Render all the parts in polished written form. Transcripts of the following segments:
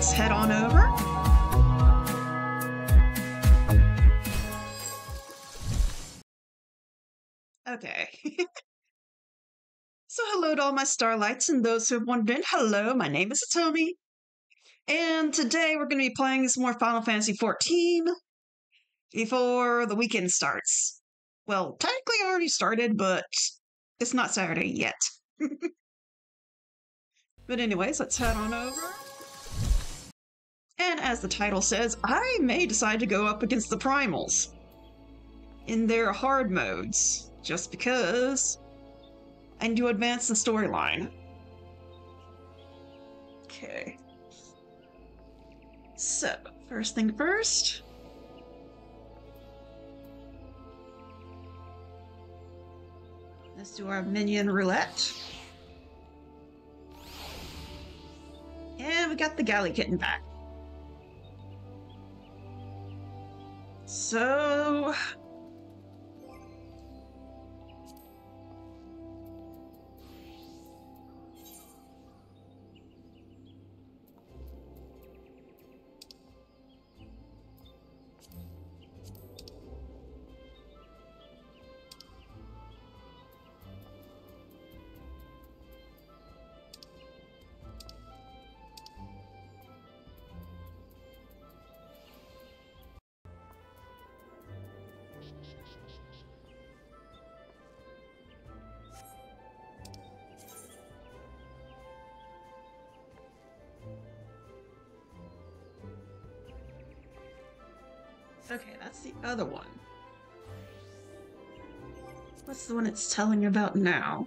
let's head on over. Okay. So hello to all my Starlights and those who have wandered in. Hello, my name is Atomi. And today we're going to be playing some more Final Fantasy XIV before the weekend starts. Well, technically I already started, but it's not Saturday yet. But anyways, let's head on over. And as the title says, I may decide to go up against the Primals in their hard modes, just because I need to advance the storyline. Okay. So, first thing first. Let's do our minion roulette. And we got the galley kitten back. So... okay, that's the other one. What's the one it's telling you about now?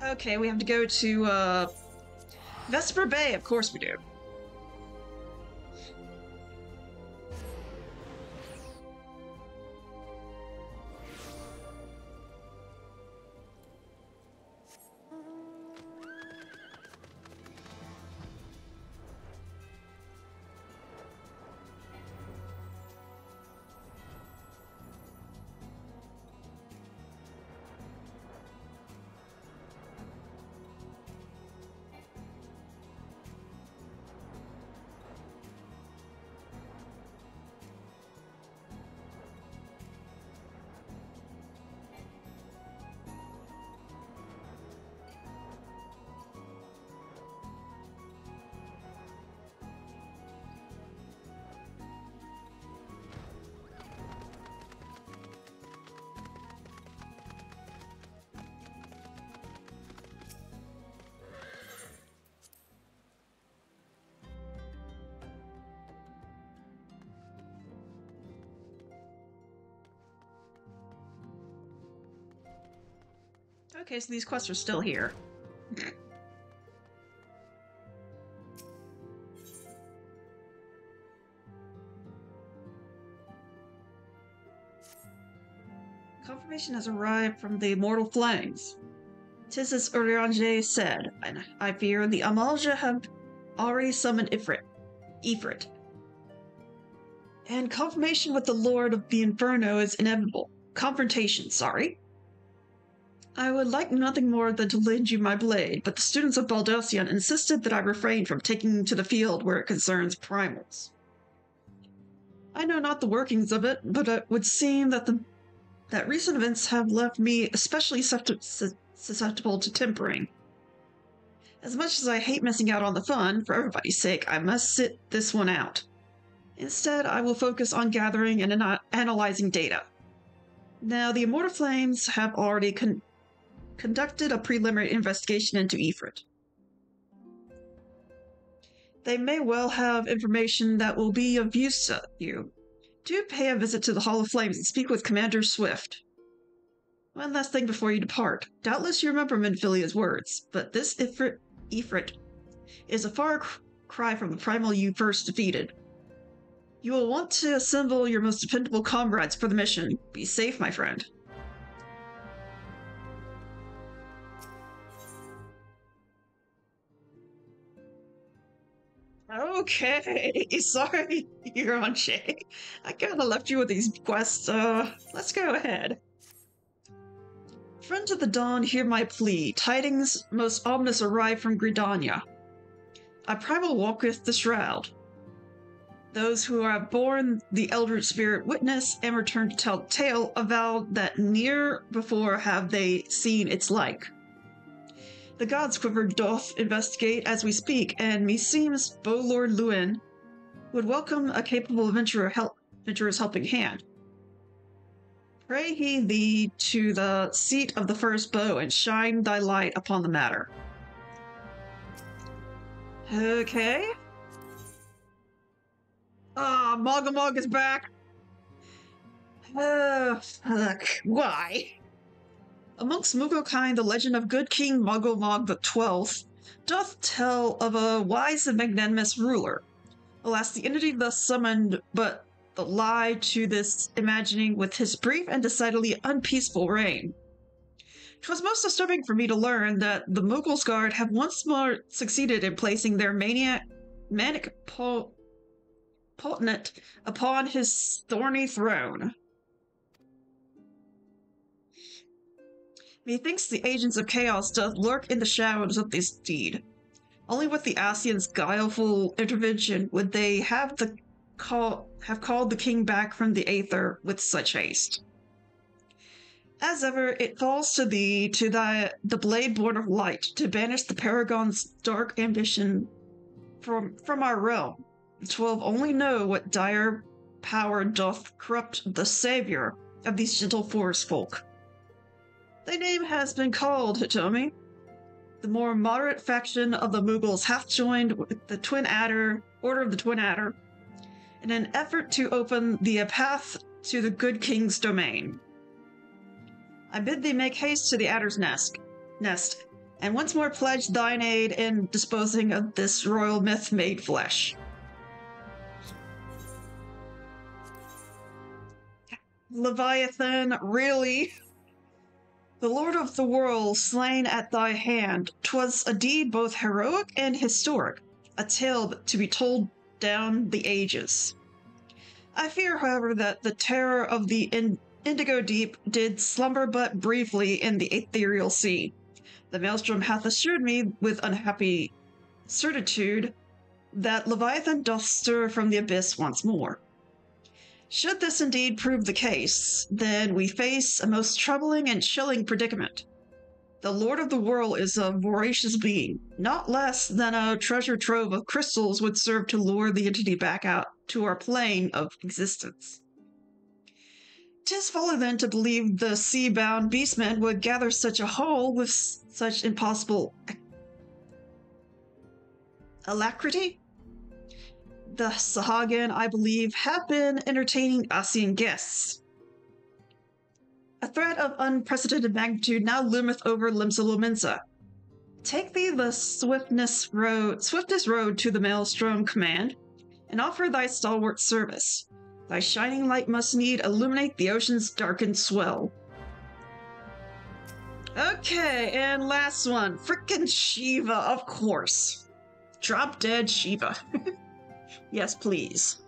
Okay, we have to go to, Vesper Bay, of course we do. Okay, so these quests are still here. Confirmation has arrived from the Immortal Flames. 'Tis as Urianger said, and I fear the Amalja have already summoned Ifrit. And confirmation with the Lord of the Inferno is inevitable. Confrontation, sorry. I would like nothing more than to lend you my blade, but the students of Baldelsion insisted that I refrain from taking to the field where it concerns primals. I know not the workings of it, but it would seem that recent events have left me especially susceptible to tempering. As much as I hate missing out on the fun, for everybody's sake, I must sit this one out. Instead, I will focus on gathering and analyzing data. Now, the Immortal Flames have already conducted a preliminary investigation into Ifrit. They may well have information that will be of use to you. Do pay a visit to the Hall of Flames and speak with Commander Swift. One last thing before you depart. Doubtless you remember Minfilia's words, but this Ifrit is a far cry from the primal you first defeated. You will want to assemble your most dependable comrades for the mission. Be safe, my friend. Okay, sorry, you're on Shay. I kinda left you with these quests, let's go ahead. Friend of the Dawn, hear my plea. Tidings most ominous arrive from Gridania. A primal walketh the shroud. Those who have borne the Eldritch Spirit witness and return to tell the tale avow that ne'er before have they seen its like. The God's Quiver doth investigate as we speak, and meseems Lord Luin would welcome a capable adventurer's helping hand. Pray he thee to the seat of the first bow, and shine thy light upon the matter. Okay. Moggamog is back. Fuck. Why? Amongst Mugokind, the legend of good King Moggamog XII doth tell of a wise and magnanimous ruler. Alas, the entity thus summoned but the lie to this imagining with his brief and decidedly unpeaceful reign. 'Twas most disturbing for me to learn that the Mughals Guard have once more succeeded in placing their manic potentate upon his thorny throne. Methinks the agents of chaos doth lurk in the shadows of this deed. Only with the Asians' guileful intervention would they have called the king back from the aether with such haste. As ever, it falls to thee, to the blade born of light, to banish the paragon's dark ambition from our realm. The 12 only know what dire power doth corrupt the savior of these gentle forest folk. Thy name has been called, Hitomi. The more moderate faction of the Mughals hath joined with the Order of the Twin Adder, in an effort to open the path to the good king's domain. I bid thee make haste to the Adder's nest, and once more pledge thine aid in disposing of this royal myth made flesh. Leviathan, really? The Lord of the World slain at thy hand, 'twas a deed both heroic and historic, a tale to be told down the ages. I fear, however, that the terror of the indigo deep did slumber but briefly in the ethereal sea. The maelstrom hath assured me with unhappy certitude that Leviathan doth stir from the abyss once more. Should this indeed prove the case, then we face a most troubling and chilling predicament. The Lord of the World is a voracious being. Not less than a treasure trove of crystals would serve to lure the entity back out to our plane of existence. 'Tis folly then to believe the sea-bound beastmen would gather such a haul with such impossible alacrity. The Sahagin, I believe, have been entertaining Asian guests. A threat of unprecedented magnitude now loometh over Limsa Lominsa. Take thee the swiftest road to the Maelstrom command, and offer thy stalwart service. Thy shining light must need illuminate the ocean's darkened swell. Okay, and last one. Frickin' Shiva, of course. Drop dead Shiva. Yes, please.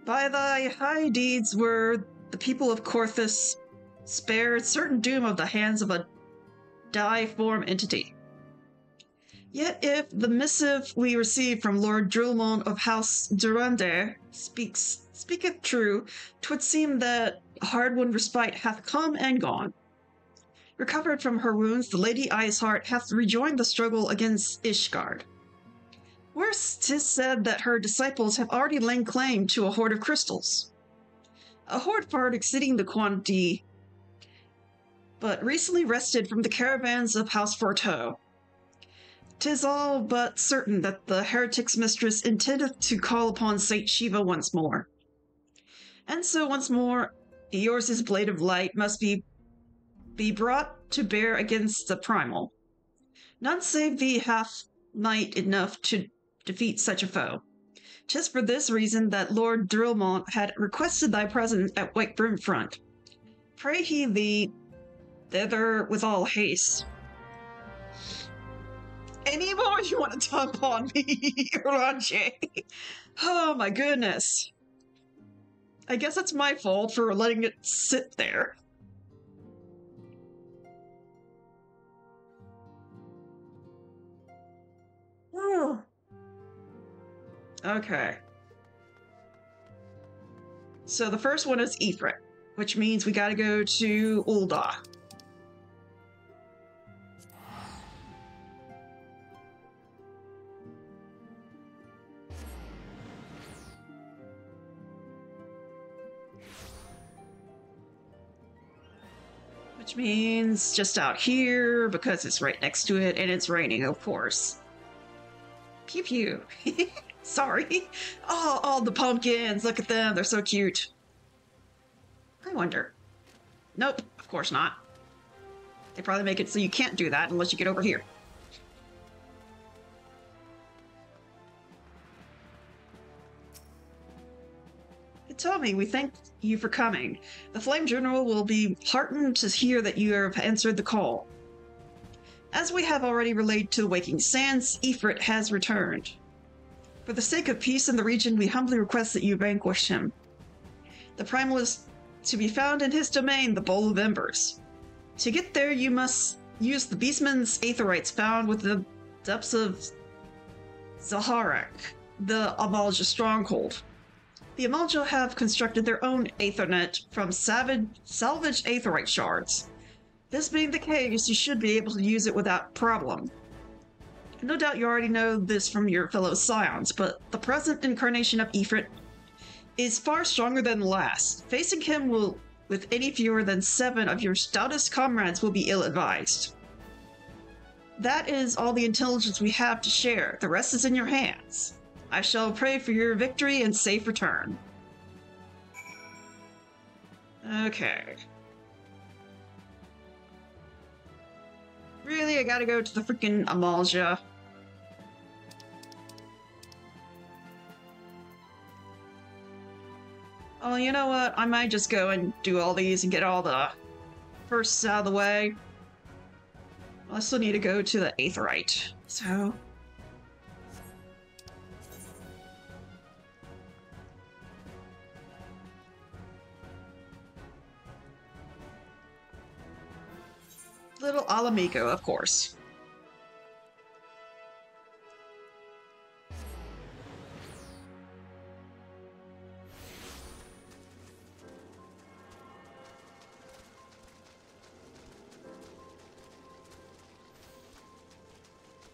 By thy high deeds were the people of Korthus spared certain doom of the hands of a die-form entity. Yet if the missive we received from Lord Drillmont of House Durande speaketh true, 'twould seem that hard-won respite hath come and gone. Recovered from her wounds, the Lady Iceheart hath rejoined the struggle against Ishgard. Worse, 'tis said that her disciples have already laid claim to a hoard of crystals. A hoard far exceeding the quantity, but recently wrested from the caravans of House Forteau. 'Tis all but certain that the heretic's mistress intendeth to call upon Saint Shiva once more. And so once more, Eorz's blade of light must be brought to bear against the primal. None save thee hath might enough to defeat such a foe. 'Tis for this reason that Lord Drillmont had requested thy presence at White Brimfront. Pray he thee thither with all haste. Any more you want to dump on me, Ranjay? Oh my goodness. I guess it's my fault for letting it sit there. Okay. So the first one is Ifrit, which means we gotta go to Ul'dah. Which means just out here, because it's right next to it, and it's raining, of course. Pew pew. Sorry. Oh, all the pumpkins, look at them, they're so cute. I wonder. Nope, of course not. They probably make it so you can't do that unless you get over here. Tommy, we thank you for coming. The Flame General will be heartened to hear that you have answered the call. As we have already relayed to the Waking Sands, Ifrit has returned. For the sake of peace in the region, we humbly request that you vanquish him. The Primal is to be found in his domain, the Bowl of Embers. To get there, you must use the Beastman's aetherites found with the depths of Zaharak, the Amalja stronghold. The Amalja have constructed their own Aethernet from salvaged Aetherite shards. This being the case, you should be able to use it without problem. No doubt you already know this from your fellow Scions, but the present incarnation of Ifrit is far stronger than the last. Facing him with any fewer than 7 of your stoutest comrades will be ill-advised. That is all the intelligence we have to share. The rest is in your hands. I shall pray for your victory and safe return. Okay. Really, I gotta go to the freaking Amalja. Oh, you know what? I might just go and do all these and get all the firsts out of the way. I still need to go to the Aetherite, so... Little Alamico, of course.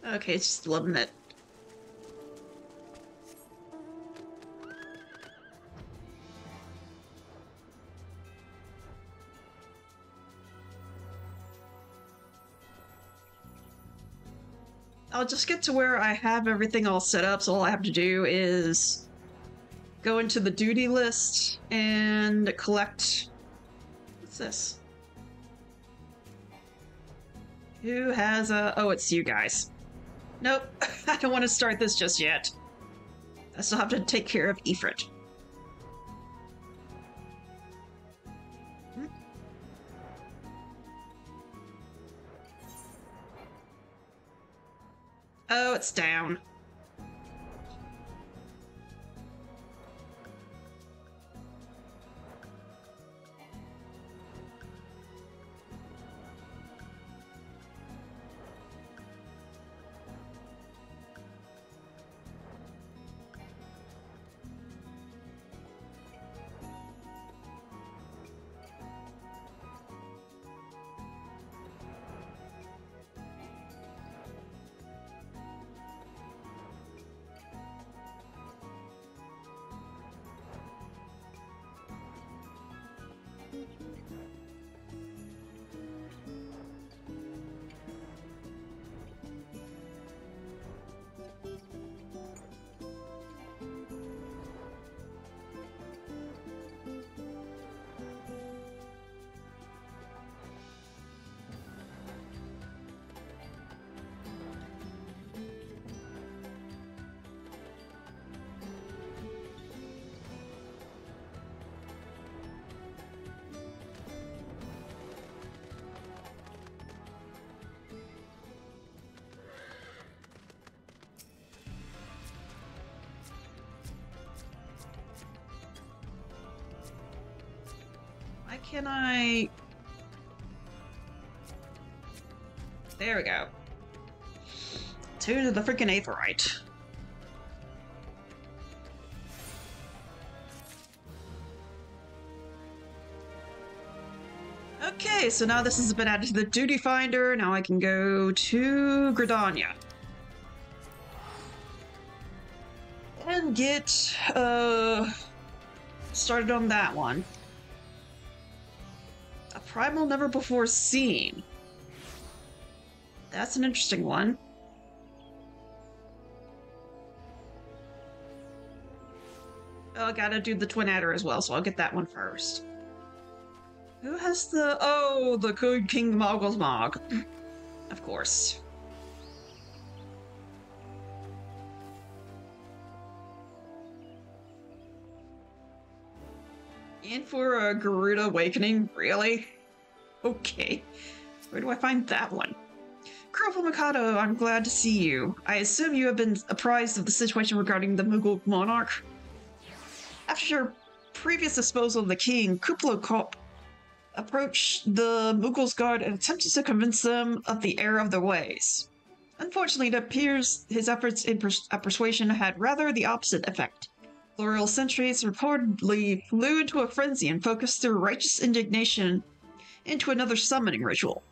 Okay, it's just loving it. I'll just get to where I have everything all set up, so all I have to do is go into the duty list and collect... What's this? Who has a... Oh, it's you guys. Nope, I don't want to start this just yet. I still have to take care of Ifrit. Oh, it's down. Can I... There we go. Tune to the freaking Aetherite. Okay, so now this has been added to the duty finder. Now I can go to Gridania. And get, started on that one. A primal never before seen. That's an interesting one. Oh, I gotta do the Twin Adder as well, so I'll get that one first. Who has the... Oh, the good King Mogglesmog. Of course. In for a Garuda Awakening? Really? Okay. Where do I find that one? Colonel Mikado, I'm glad to see you. I assume you have been apprised of the situation regarding the Moogle monarch. After your previous disposal of the king, Kuplo Kop approached the Moogles' guard and attempted to convince them of the error of their ways. Unfortunately, it appears his efforts in persuasion had rather the opposite effect. Loyal sentries reportedly flew into a frenzy and focused their righteous indignation into another summoning ritual.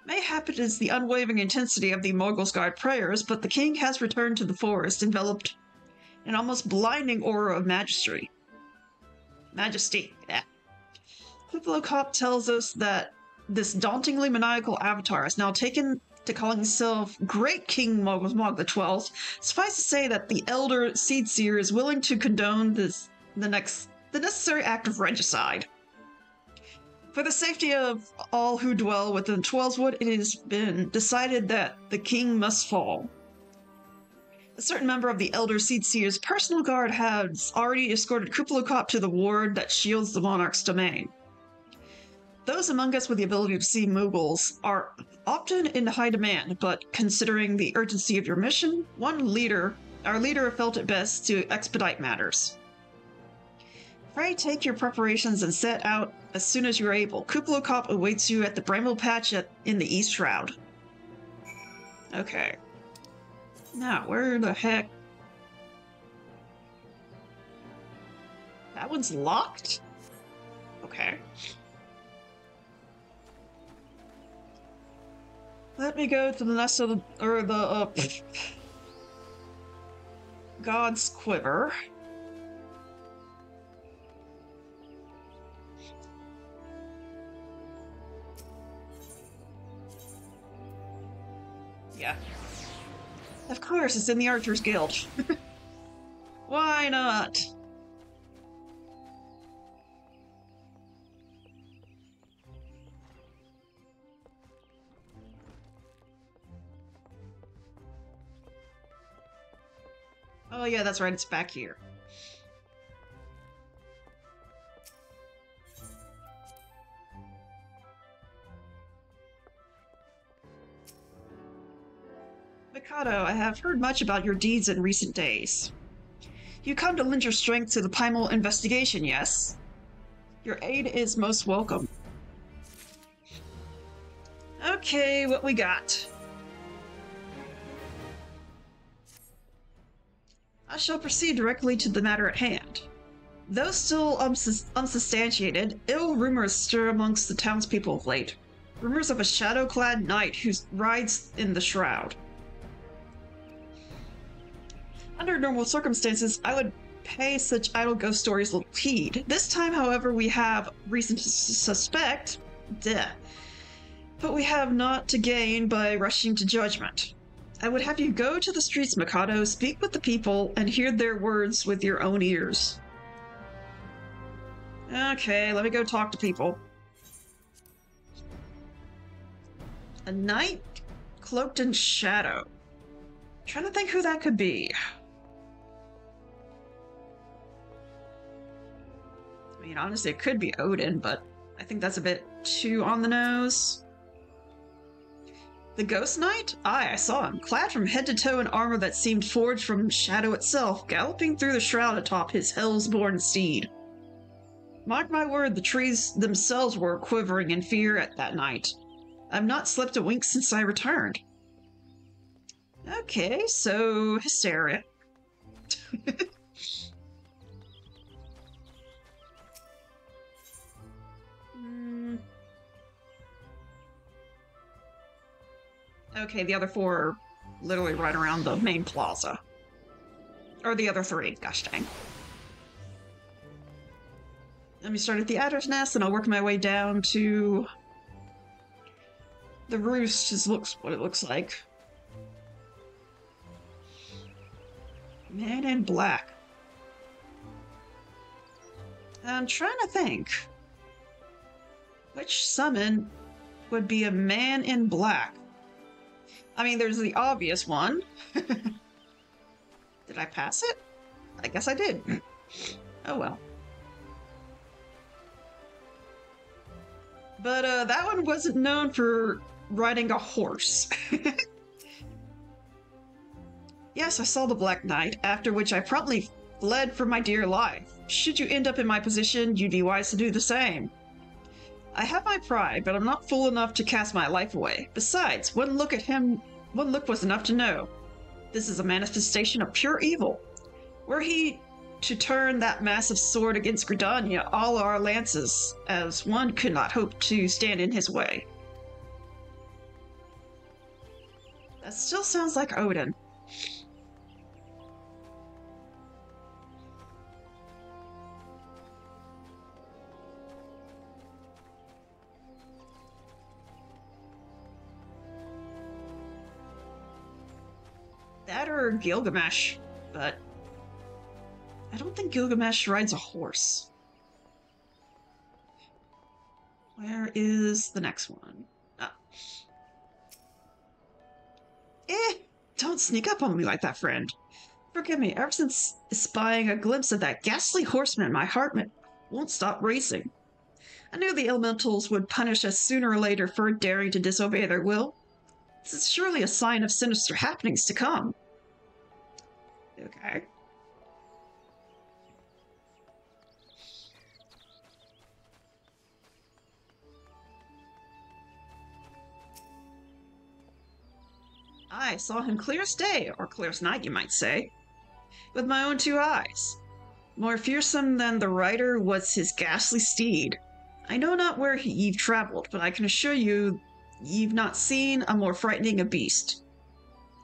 Mayhap it is the unwavering intensity of the Moogles' guard prayers, but the king has returned to the forest, enveloped in an almost blinding aura of majesty. Yeah. Kuplo Kop tells us that this dauntingly maniacal avatar has now taken to calling himself Great King Mogglesmog the 12th. Suffice to say that the Elder Seedseer is willing to condone the necessary act of regicide. For the safety of all who dwell within Twelveswood, it has been decided that the king must fall. A certain member of the Elder Seedseer's personal guard has already escorted Kuplo Kop to the ward that shields the monarch's domain. Those among us with the ability to see Moogles are often in high demand, but considering the urgency of your mission, our leader felt it best to expedite matters. Pray take your preparations and set out as soon as you're able. Kuplo Kop awaits you at the Bramble Patch in the East Shroud. Okay. Now, where the heck? That one's locked? Okay. Let me go to the nest of the God's Quiver. Yeah. Of course, it's in the Archers Guild. Why not? Oh yeah, that's right, it's back here. Mikado, I have heard much about your deeds in recent days. You come to lend your strength to the Primal investigation, yes? Your aid is most welcome. Okay, what we got? I shall proceed directly to the matter at hand. Though still unsubstantiated, ill rumors stir amongst the townspeople of late. Rumors of a shadow-clad knight who rides in the shroud. Under normal circumstances, I would pay such idle ghost stories little heed. This time, however, we have reason to suspect death. But we have naught to gain by rushing to judgment. I would have you go to the streets, Mikado, speak with the people, and hear their words with your own ears. Okay, let me go talk to people. A knight cloaked in shadow. Trying to think who that could be. I mean, honestly, it could be Odin, but I think that's a bit too on the nose. The Ghost Knight? Aye, I saw him, clad from head to toe in armor that seemed forged from shadow itself, galloping through the shroud atop his Hellsborn steed. Mark my word, the trees themselves were quivering in fear at that night. I've not slept a wink since I returned. Okay, so hysteria. Okay, the other four are literally right around the main plaza. Or the other three, gosh dang. Let me start at the Adder's Nest, and I'll work my way down to the Roost, is what it looks like. Man in Black. I'm trying to think. Which summon would be a man in black? I mean, there's the obvious one. Did I pass it? I guess I did. Oh well. But that one wasn't known for riding a horse. Yes, I saw the Black Knight, after which I promptly fled for my dear life. Should you end up in my position, you'd be wise to do the same. I have my pride, but I'm not fool enough to cast my life away. Besides, one look at him, one look was enough to know. This is a manifestation of pure evil. Were he to turn that massive sword against Gridania, all our lances, as one could not hope to stand in his way. That still sounds like Odin. That or Gilgamesh, but I don't think Gilgamesh rides a horse. Where is the next one? Ah. Don't sneak up on me like that, friend. Forgive me, ever since spying a glimpse of that ghastly horseman, my heart won't stop racing. I knew the elementals would punish us sooner or later for daring to disobey their will. This is surely a sign of sinister happenings to come. Okay. I saw him clear as day, or clear as night, you might say, with my own two eyes. More fearsome than the rider was his ghastly steed. I know not where you've traveled, but I can assure you you've not seen a more frightening a beast.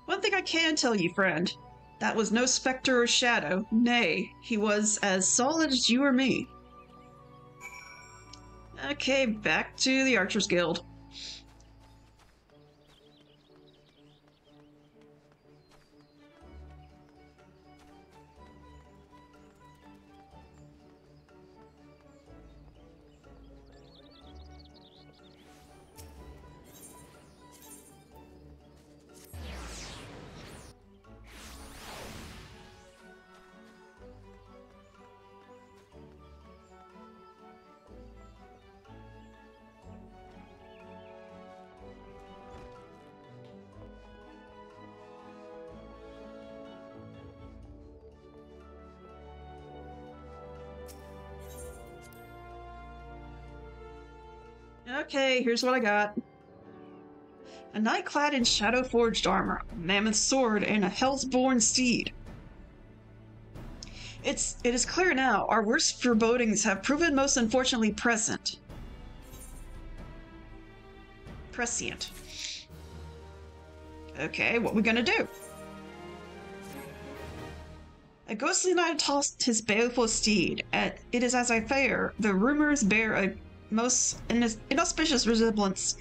One thing I can tell you, friend, that was no spectre or shadow. Nay, he was as solid as you or me. Okay, back to the Archers Guild. Okay, here's what I got. A knight clad in shadow-forged armor, a mammoth sword, and a hellsborn steed. It is clear now, our worst forebodings have proven most unfortunately prescient. Okay, what we gonna do? A ghostly knight tossed his baleful steed. It is as I fear. The rumors bear a most inauspicious resemblance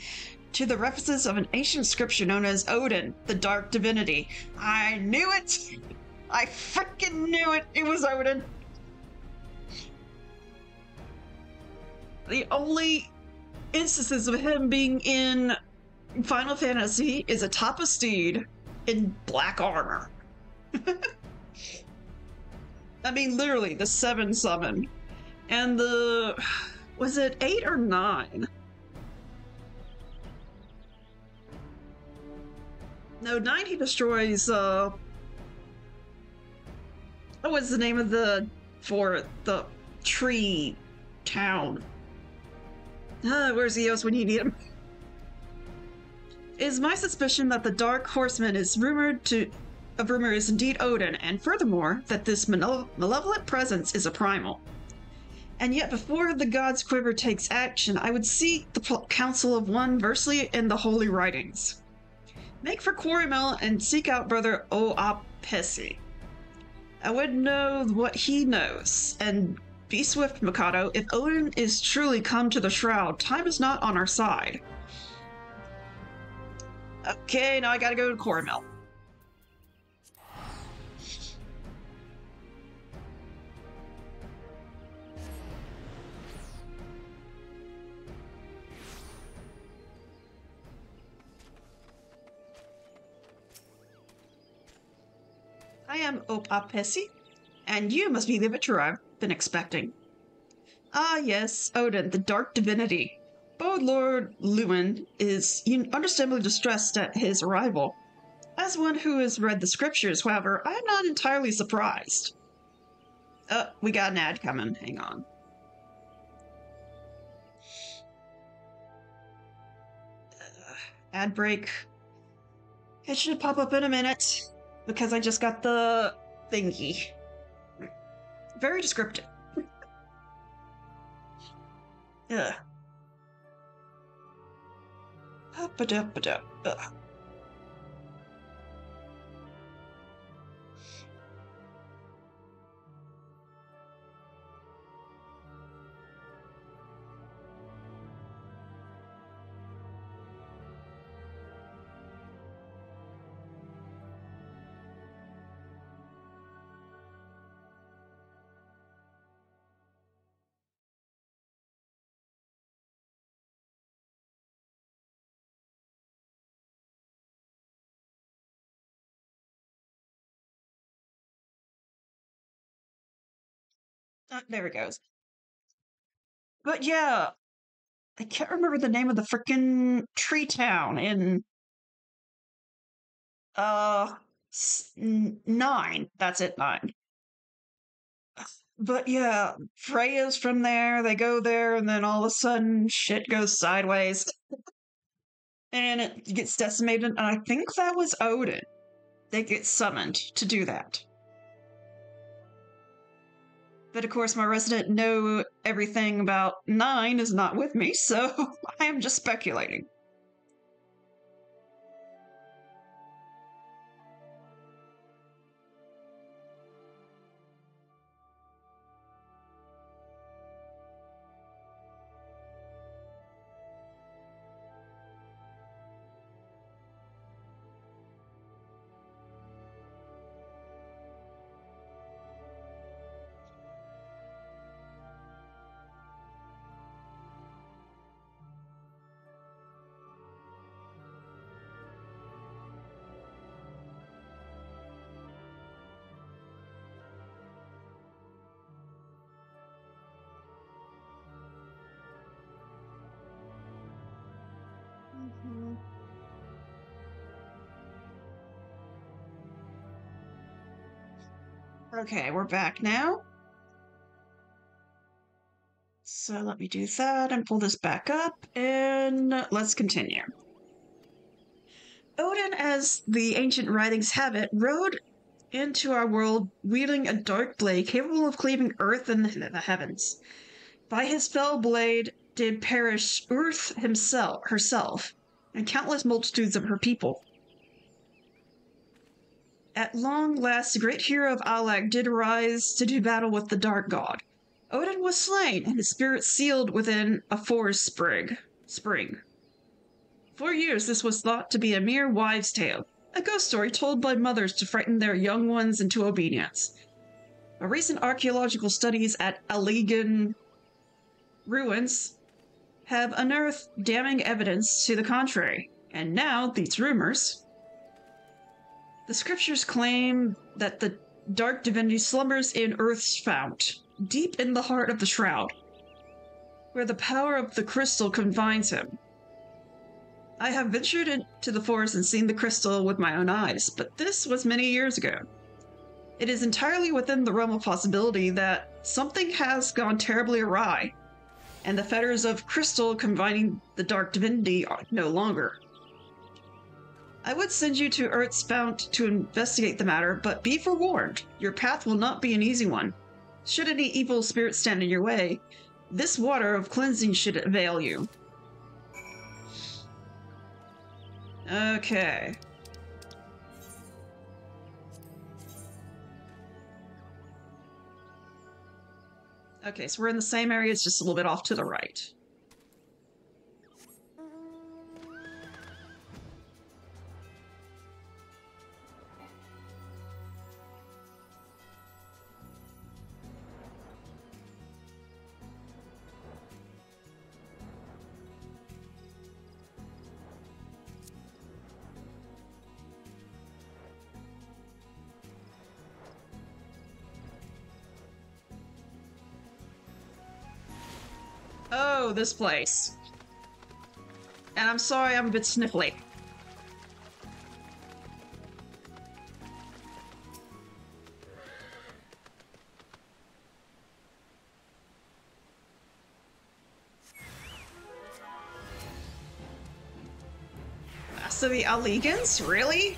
to the references of an ancient scripture known as Odin, the dark divinity. I knew it! I freaking knew it! It was Odin! The only instances of him being in Final Fantasy is atop a steed in black armor. I mean, literally, the 7 summon. And the... was it 8 or 9? No, 9 he destroys, what was the name of the tree town. Where's Eos when you need him? It is my suspicion that the Dark Horseman is rumor is indeed Odin, and furthermore, that this malevolent presence is a primal. And yet before the god's quiver takes action, I would seek the counsel of one versely in the holy writings. Make for Quarrymill and seek out brother Oapesi. I would know what he knows, and be swift, Mikado. If Odin is truly come to the Shroud, time is not on our side. Okay, now I gotta go to Quarrymill. I am Oapesi, and you must be the victor I've been expecting. Ah yes, Odin, the dark divinity. Bold Lord Lewin is understandably distressed at his arrival. As one who has read the scriptures, however, I am not entirely surprised. We got an ad coming. Hang on. Ad break. It should pop up in a minute, because I just got the thingy. Very descriptive. Ugh. Ugh. There it goes. But yeah, I can't remember the name of the frickin' tree town in 9. That's it, 9. But yeah, Freya's from there. They go there, and then all of a sudden, shit goes sideways, and it gets decimated. And I think that was Odin. They get summoned to do that. But of course, my resident know everything about 9 is not with me, so I am just speculating. Okay, we're back now. So let me do that and pull this back up, and let's continue. Odin, as the ancient writings have it, rode into our world wielding a dark blade capable of cleaving earth and the heavens. By his fell blade did perish Earth herself, and countless multitudes of her people. At long last, the great hero of Alag did arise to do battle with the Dark God. Odin was slain, and his spirit sealed within a forest spring. For years, this was thought to be a mere wives' tale, a ghost story told by mothers to frighten their young ones into obedience. But recent archaeological studies at Allegan ruins have unearthed damning evidence to the contrary, and now these rumors. The scriptures claim that the dark divinity slumbers in Earth's fount, deep in the heart of the Shroud, where the power of the crystal confines him. I have ventured into the forest and seen the crystal with my own eyes, but this was many years ago. It is entirely within the realm of possibility that something has gone terribly awry, and the fetters of crystal combining the dark divinity are no longer. I would send you to Earth's Fount to investigate the matter, but be forewarned, your path will not be an easy one. Should any evil spirit stand in your way, this water of cleansing should avail you. Okay. Okay, so we're in the same area, it's just a little bit off to the right. Oh, this place. And I'm sorry, I'm a bit sniffly. So the Allegans? Really?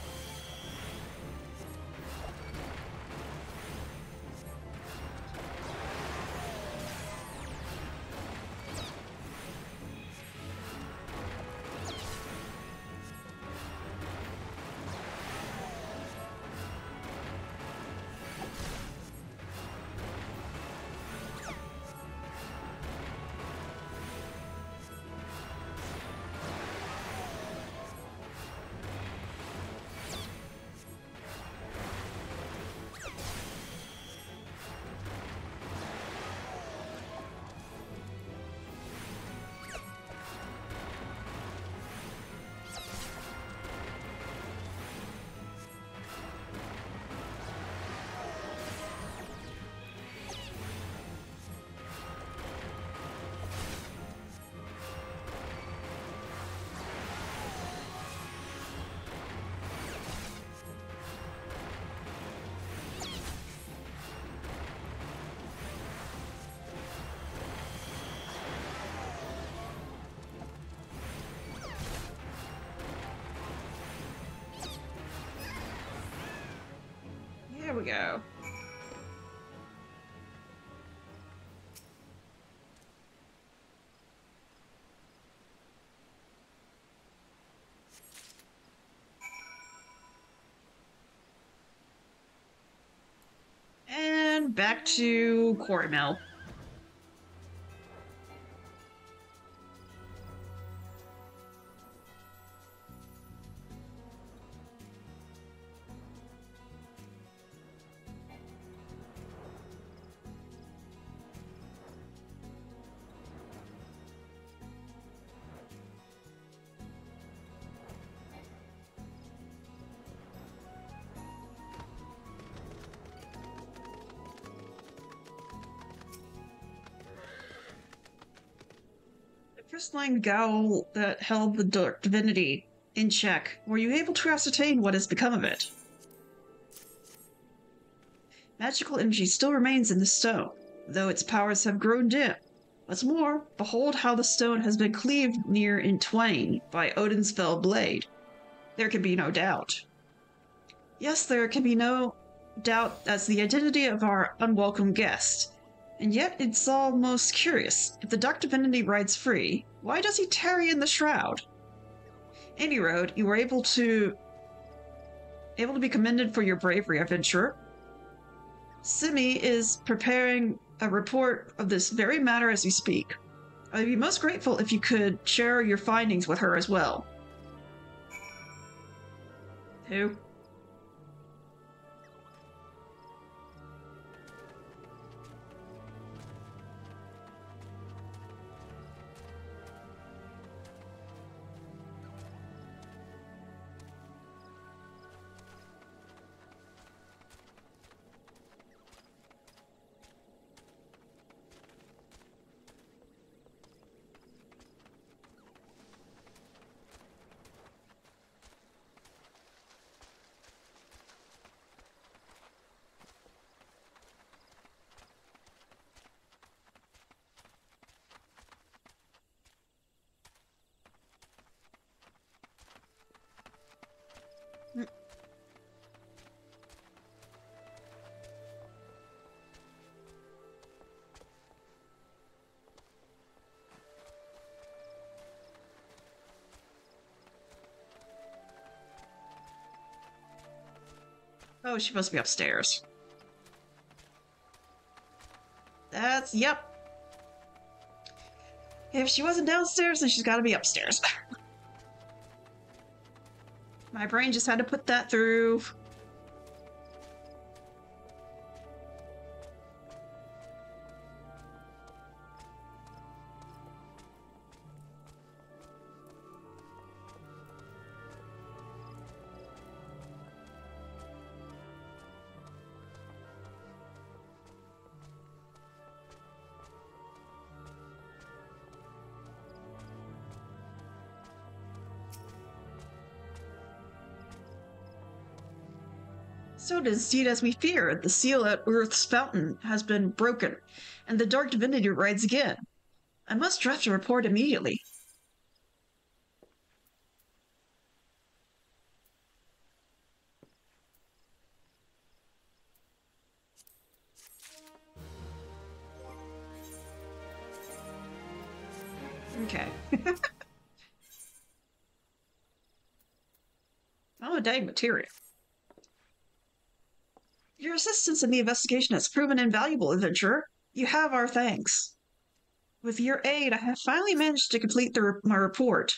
There we go. And back to Quarry Mill. Crystalline Gowl that held the dark divinity in check. Were you able to ascertain what has become of it? Magical energy still remains in the stone, though its powers have grown dim. What's more, behold how the stone has been cleaved near in twain by Odin's fell blade. There can be no doubt. Yes, there can be no doubt as the identity of our unwelcome guest. And yet it's almost curious. If the dark divinity rides free, why does he tarry in the shroud? Any road, you were able to be commended for your bravery, adventurer. Simi is preparing a report of this very matter as we speak. I'd be most grateful if you could share your findings with her as well. Who? Oh, she must be upstairs. Yep. If she wasn't downstairs, then she's gotta be upstairs. My brain just had to put that through. So it is indeed as we feared. The seal at Earth's fountain has been broken, and the dark divinity rides again. I must draft a report immediately. Okay. Oh, dang material. Your assistance in the investigation has proven invaluable, adventurer. You have our thanks. With your aid, I have finally managed to complete my report.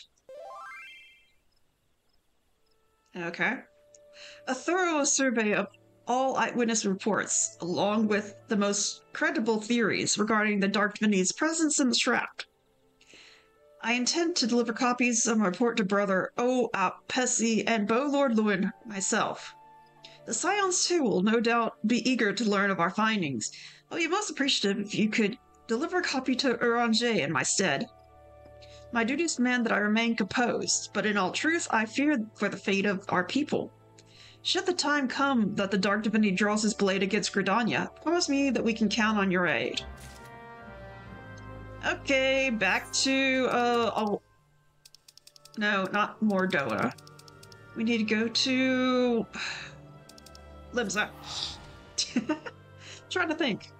Okay. A thorough survey of all eyewitness reports, along with the most credible theories regarding the Dark Divinity's presence in the shroud. I intend to deliver copies of my report to Brother Pessy and Beau Lord Lewin myself. The Scions, too, will no doubt be eager to learn of our findings. I'll be most appreciative if you could deliver a copy to Uranger in my stead. My duties demand that I remain composed, but in all truth, I fear for the fate of our people. Should the time come that the Dark Divinity draws his blade against Gridania, promise me that we can count on your aid. Okay, back to, no, not Mordona. We need to go to... Limsa. Trying to think.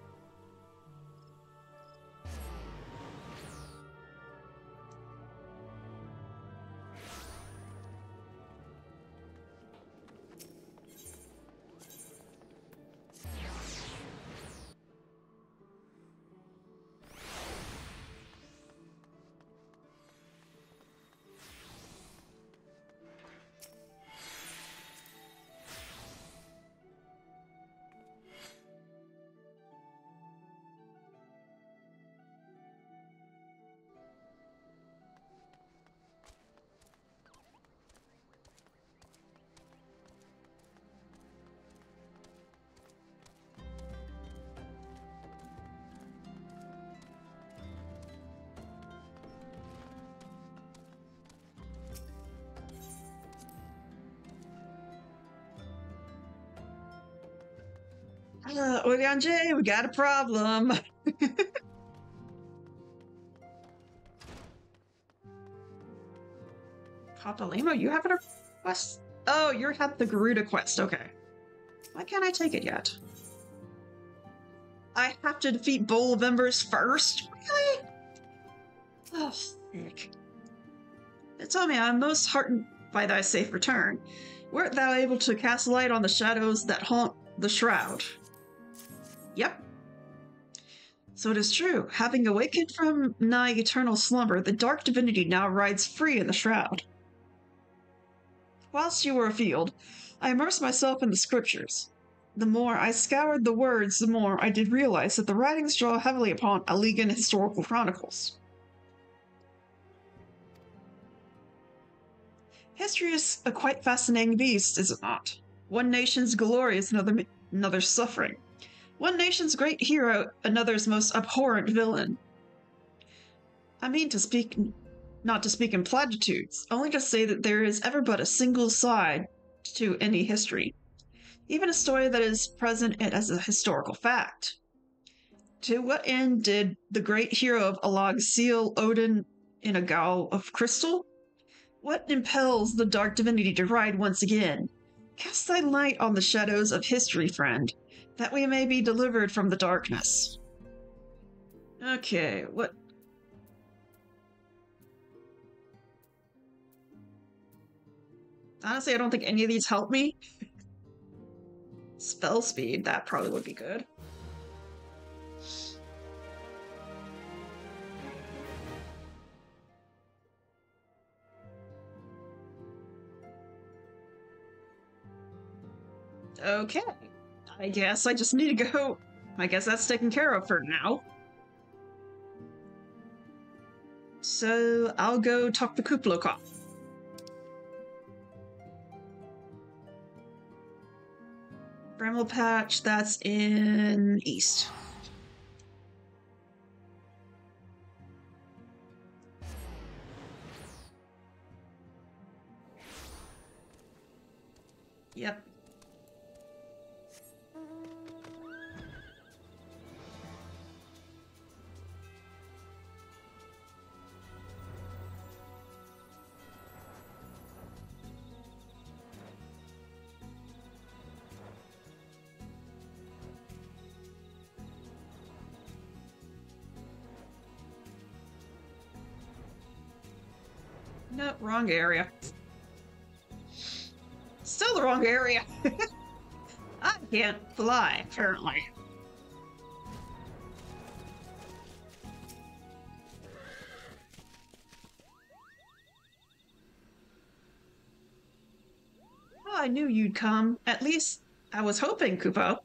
Uranger, we got a problem. Papalimo, you have a request? Oh, you have the Garuda quest, okay. Why can't I take it yet? I have to defeat Bowl of Embers first? Really? Oh, sick. They told me I'm most heartened by thy safe return. Wert thou able to cast light on the shadows that haunt the shroud? Yep. So it is true. Having awakened from nigh eternal slumber, the dark divinity now rides free in the shroud. Whilst you were afield, I immersed myself in the scriptures. The more I scoured the words, the more I did realize that the writings draw heavily upon Allegan historical chronicles. History is a quite fascinating beast, is it not? One nation's glory is another's suffering. One nation's great hero, another's most abhorrent villain. I mean not to speak in platitudes, only to say that there is ever but a single side to any history, even a story that is present as a historical fact. To what end did the great hero of Alag seal Odin in a gall of crystal? What impels the dark divinity to ride once again? Cast thy light on the shadows of history, friend, that we may be delivered from the darkness. Okay, what? Honestly, I don't think any of these help me. Spell speed, that probably would be good. Okay. I guess I just need to go. I guess that's taken care of for now. So I'll go talk to Kuplokov. Bramble Patch, that's in east. Yep. No, wrong area. Still the wrong area. I can't fly, apparently. Oh, I knew you'd come. At least I was hoping, Kupo.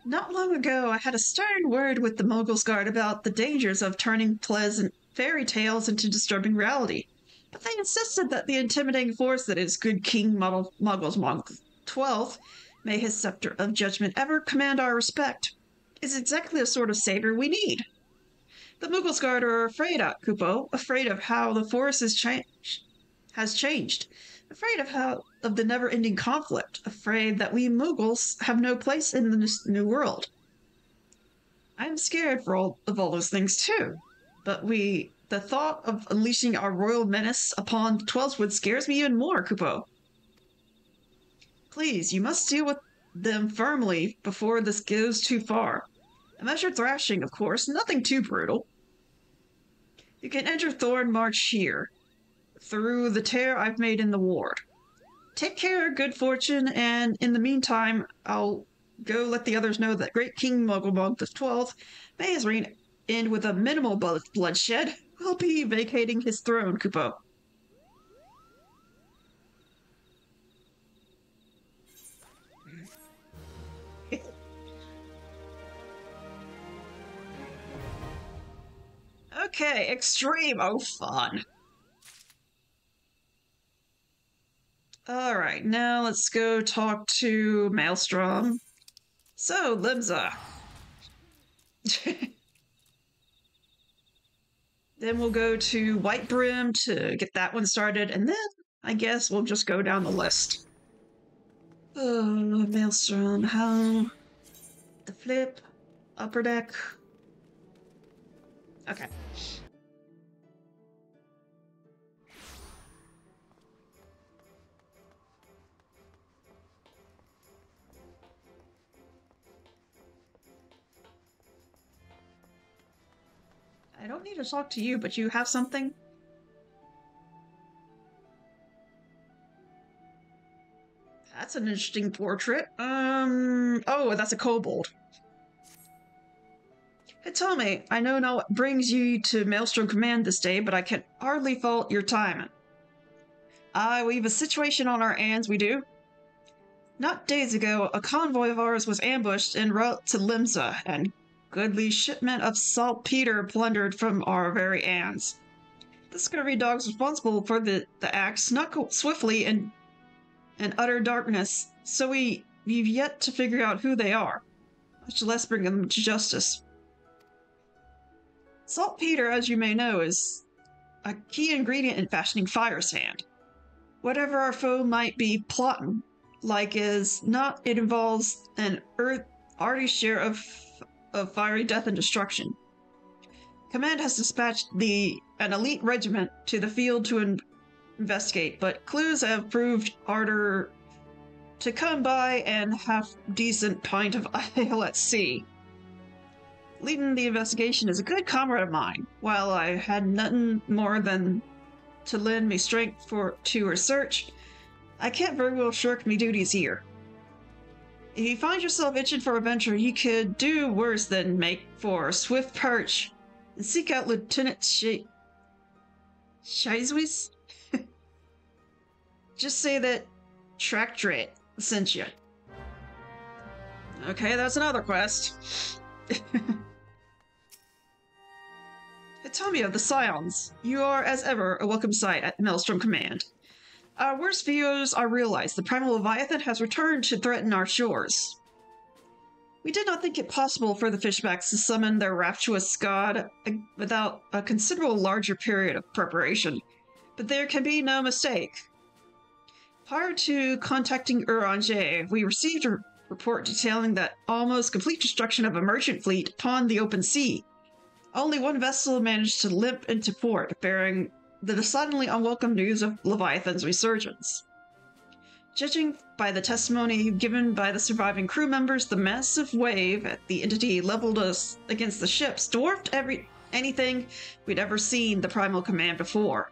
Not long ago, I had a stern word with the Mogul's Guard about the dangers of turning pleasant fairy tales into disturbing reality. But they insisted that the intimidating force that is good King Muggles Mog 12th, may his scepter of judgment ever command our respect, is exactly the sort of savior we need. The Muggles Guard are afraid, Kupo, afraid of how the force has changed, afraid of the never-ending conflict, afraid that we Muggles have no place in this new world. I'm scared for all those things too, but the thought of unleashing our royal menace upon the Twelfthwood scares me even more, Kupo. Please, you must deal with them firmly before this goes too far. A measured thrashing, of course, nothing too brutal. You can enter Thorn March here, through the tear I've made in the ward. Take care, good fortune, and in the meantime, I'll go let the others know that Great King Mugglebug the 12th may his reign end with a minimal bloodshed. Will be vacating his throne, Kupo. Okay, extreme. Oh, fun. Alright, now let's go talk to Maelstrom. So, Limsa. Then we'll go to White Brim to get that one started, and then I guess we'll just go down the list. Oh, Maelstrom, how? The flip, upper deck. Okay. I don't need to talk to you, but you have something? That's an interesting portrait. Oh, that's a kobold. Hitomi, I know not what brings you to Maelstrom Command this day, but I can hardly fault your timing. We've a situation on our hands, we do. Not days ago, a convoy of ours was ambushed en route to Limsa, and goodly shipment of saltpeter plundered from our very hands. The scurvy dogs responsible for the act snuck swiftly in utter darkness, so we've yet to figure out who they are, much less bring them to justice. Saltpeter, as you may know, is a key ingredient in fashioning fire sand. Whatever our foe might be plotting, like is not, it involves an hearty share of fiery death and destruction. Command has dispatched an elite regiment to the field to investigate, but clues have proved harder to come by and half-decent pint of ale at sea. Leading the investigation is a good comrade of mine. While I had nothing more than to lend me strength to her search, I can't very well shirk me duties here. If you find yourself itching for adventure, you could do worse than make for a swift perch and seek out Lieutenant Shizwi's. Just say that Trackdrat sent you. Okay, that's another quest. Hitomia of the Scions, you are, as ever, a welcome sight at Maelstrom Command. Our worst fears are realized. The Primal Leviathan has returned to threaten our shores. We did not think it possible for the Fishbacks to summon their rapturous god without a considerable larger period of preparation, but there can be no mistake. Prior to contacting Uranger, we received a report detailing that almost complete destruction of a merchant fleet upon the open sea. Only one vessel managed to limp into port, bearing the decidedly unwelcome news of Leviathan's resurgence. Judging by the testimony given by the surviving crew members, the massive wave at the entity leveled us against the ships dwarfed anything we'd ever seen the Primal Command before.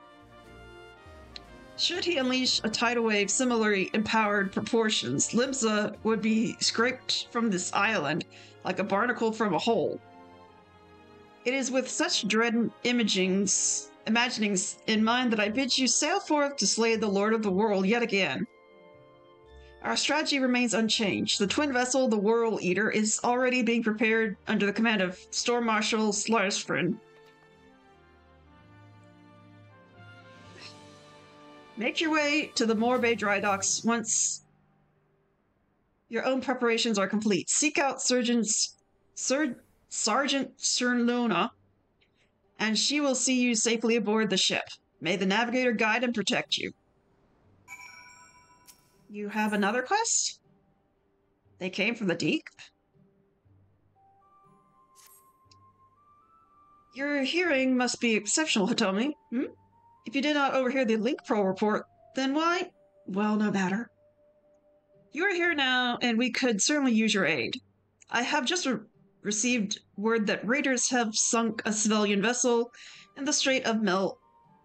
Should he unleash a tidal wave similarly empowered proportions, Limsa would be scraped from this island like a barnacle from a hole. It is with such dread imaginings in mind that I bid you sail forth to slay the Lord of the World yet again. Our strategy remains unchanged. The twin vessel, the Whirl Eater, is already being prepared under the command of Storm Marshal Slarsfrin. Make your way to the Morbay dry docks once your own preparations are complete. Seek out Sergeant Cernlona, and she will see you safely aboard the ship. May the navigator guide and protect you. You have another quest? They came from the deep? Your hearing must be exceptional, Hitomi. If you did not overhear the Link Pro report, then why? Well, no matter. You are here now, and we could certainly use your aid. I have just received word that raiders have sunk a civilian vessel in the Strait of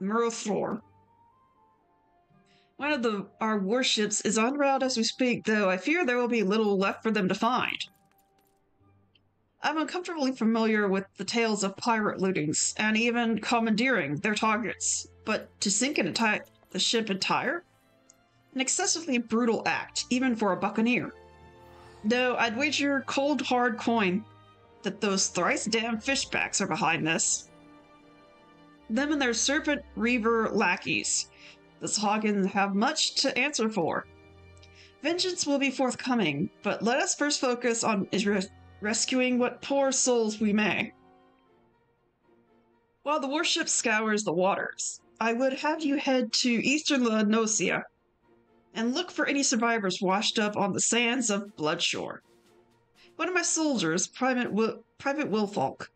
Murthor. One of our warships is en route as we speak, though I fear there will be little left for them to find. I'm uncomfortably familiar with the tales of pirate lootings, and even commandeering their targets, but to sink the ship entire? An excessively brutal act, even for a buccaneer. No, I'd wager cold hard coin that those thrice-damned fishbacks are behind this. Them and their serpent reaver lackeys. The Sahagin have much to answer for. Vengeance will be forthcoming, but let us first focus on rescuing what poor souls we may. While the warship scours the waters, I would have you head to eastern La Nocia and look for any survivors washed up on the sands of Bloodshore. One of my soldiers, Private Wilfolk,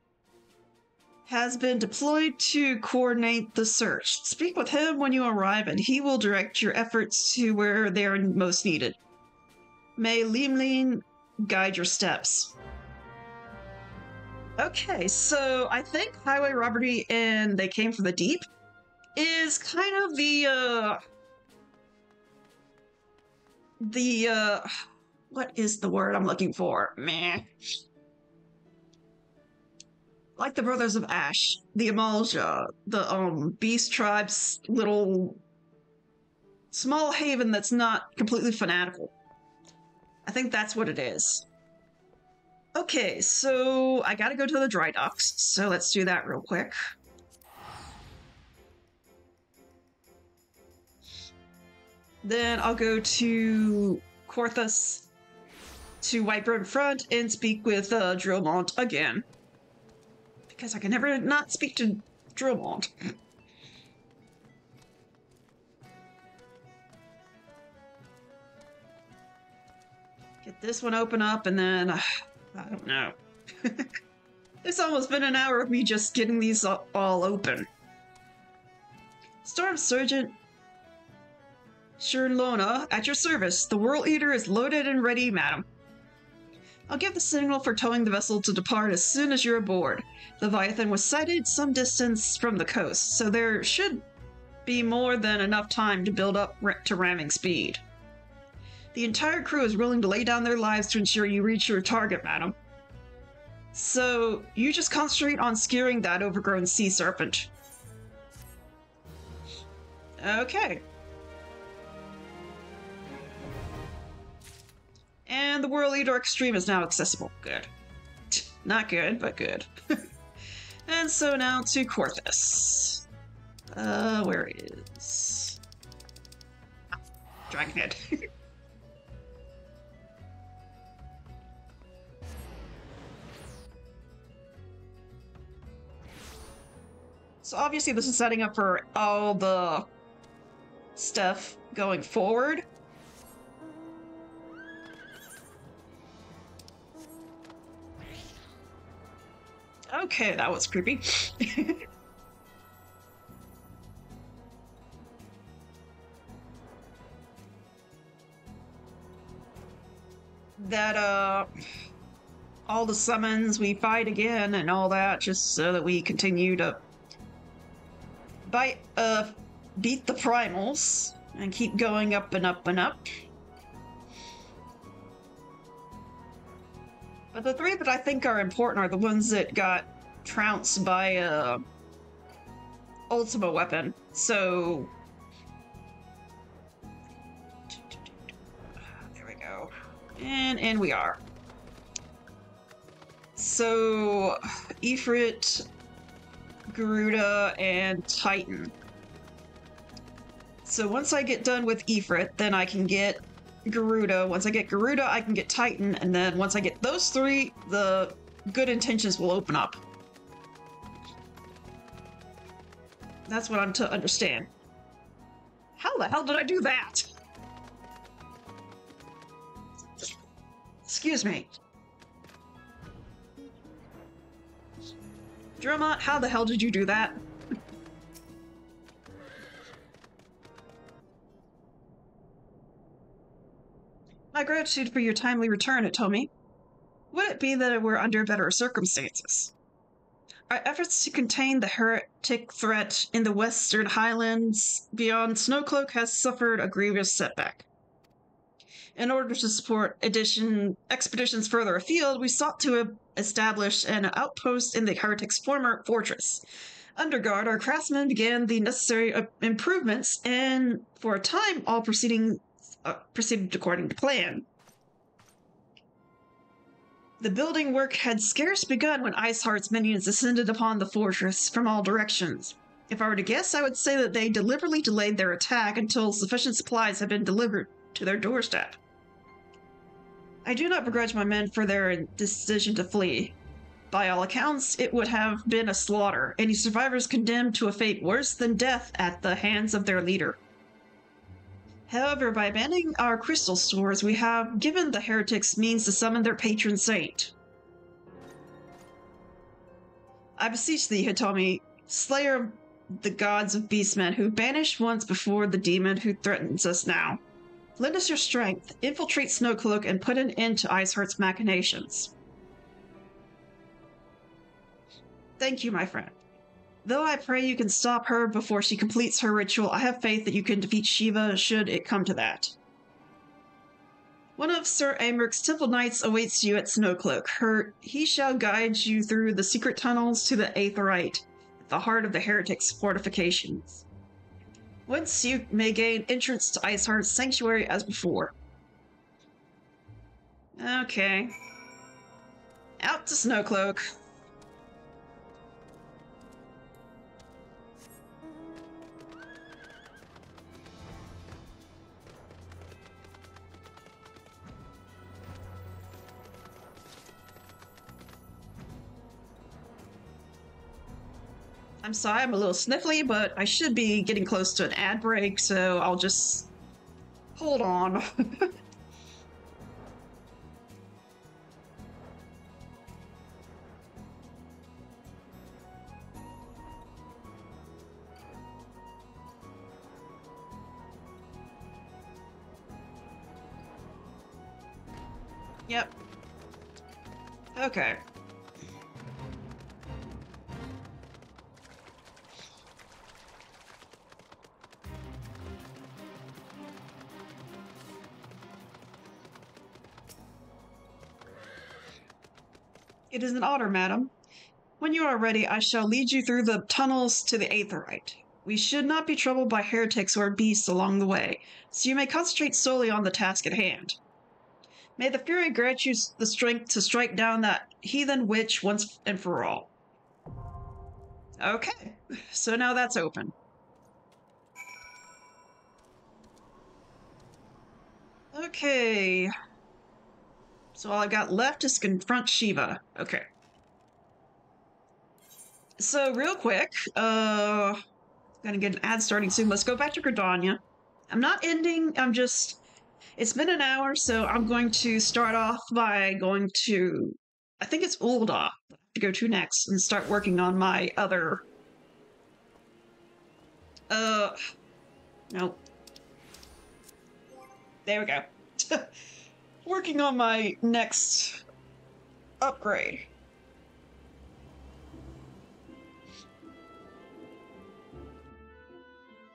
has been deployed to coordinate the search. Speak with him when you arrive, and he will direct your efforts to where they are most needed. May Limlin guide your steps. Okay, so I think highway robbery and They Came from the Deep is kind of what is the word I'm looking for? Meh. Like the Brothers of Ash, the Amalja, the Beast Tribe's little small haven that's not completely fanatical. I think that's what it is. Okay, so I gotta go to the dry docks, so let's do that real quick. Then I'll go to Korthus to Whitebird Front and speak with Drillmont again. Because I can never not speak to Drillmont. Get this one open up and then... I don't know. It's almost been an hour of me just getting these all open. Storm Sergeant Shernlona, at your service. The Whirl Eater is loaded and ready, madam. I'll give the signal for towing the vessel to depart as soon as you're aboard. The Leviathan was sighted some distance from the coast, so there should be more than enough time to build up to ramming speed. The entire crew is willing to lay down their lives to ensure you reach your target, madam. So, you just concentrate on scaring that overgrown sea serpent. Okay. And the World Leader Extreme is now accessible. Good. Not good, but good. And so now to Corthus. Where is... Dragonhead. So obviously this is setting up for all the stuff going forward. Okay, that was creepy. That, all the summons we fight again and all that, just so that we continue to beat the Primals and keep going up and up and up. But the three that I think are important are the ones that got trounced by Ultima weapon. So there we go. And in we are. So Ifrit, Garuda, and Titan. So once I get done with Ifrit, then I can get Garuda. Once I get Garuda, I can get Titan, and then once I get those three, the good intentions will open up. That's what I'm to understand. How the hell did I do that? Excuse me. Drummond, how the hell did you do that? My gratitude for your timely return, Atomi. Would it be that it were under better circumstances? Our efforts to contain the heretic threat in the Western Highlands beyond Snowcloak has suffered a grievous setback. In order to support expeditions further afield, we sought to establish an outpost in the heretic's former fortress. Under guard, our craftsmen began the necessary improvements, and for a time, all proceeded according to plan. The building work had scarce begun when Iceheart's minions descended upon the fortress from all directions. If I were to guess, I would say that they deliberately delayed their attack until sufficient supplies had been delivered to their doorstep. I do not begrudge my men for their decision to flee. By all accounts, it would have been a slaughter, any survivors condemned to a fate worse than death at the hands of their leader. However, by abandoning our crystal stores, we have given the heretics means to summon their patron saint. I beseech thee, Hitomi, slayer of the gods of beastmen, who banished once before the demon who threatens us now. Lend us your strength, infiltrate Snowcloak, and put an end to Iceheart's machinations. Thank you, my friend. Though I pray you can stop her before she completes her ritual, I have faith that you can defeat Shiva should it come to that. One of Sir Amric's temple knights awaits you at Snowcloak. He shall guide you through the secret tunnels to the Aetherite, at the heart of the heretics' fortifications. Whence you may gain entrance to Iceheart's sanctuary as before. Okay. Out to Snowcloak. I'm sorry, I'm a little sniffly, but I should be getting close to an ad break, so I'll just hold on. Yep. Okay. It is an honor, madam. When you are ready, I shall lead you through the tunnels to the Aetherite. We should not be troubled by heretics or beasts along the way, so you may concentrate solely on the task at hand. May the Fury grant you the strength to strike down that heathen witch once and for all. Okay, so now that's open. Okay. So all I got left is confront Shiva. Okay. So real quick, gonna get an ad starting soon. Let's go back to Gridania. I'm not ending, it's been an hour, so I'm going to start off by going to, I think it's Ul'dah to go to next and start working on my other, nope. There we go. Working on my next upgrade.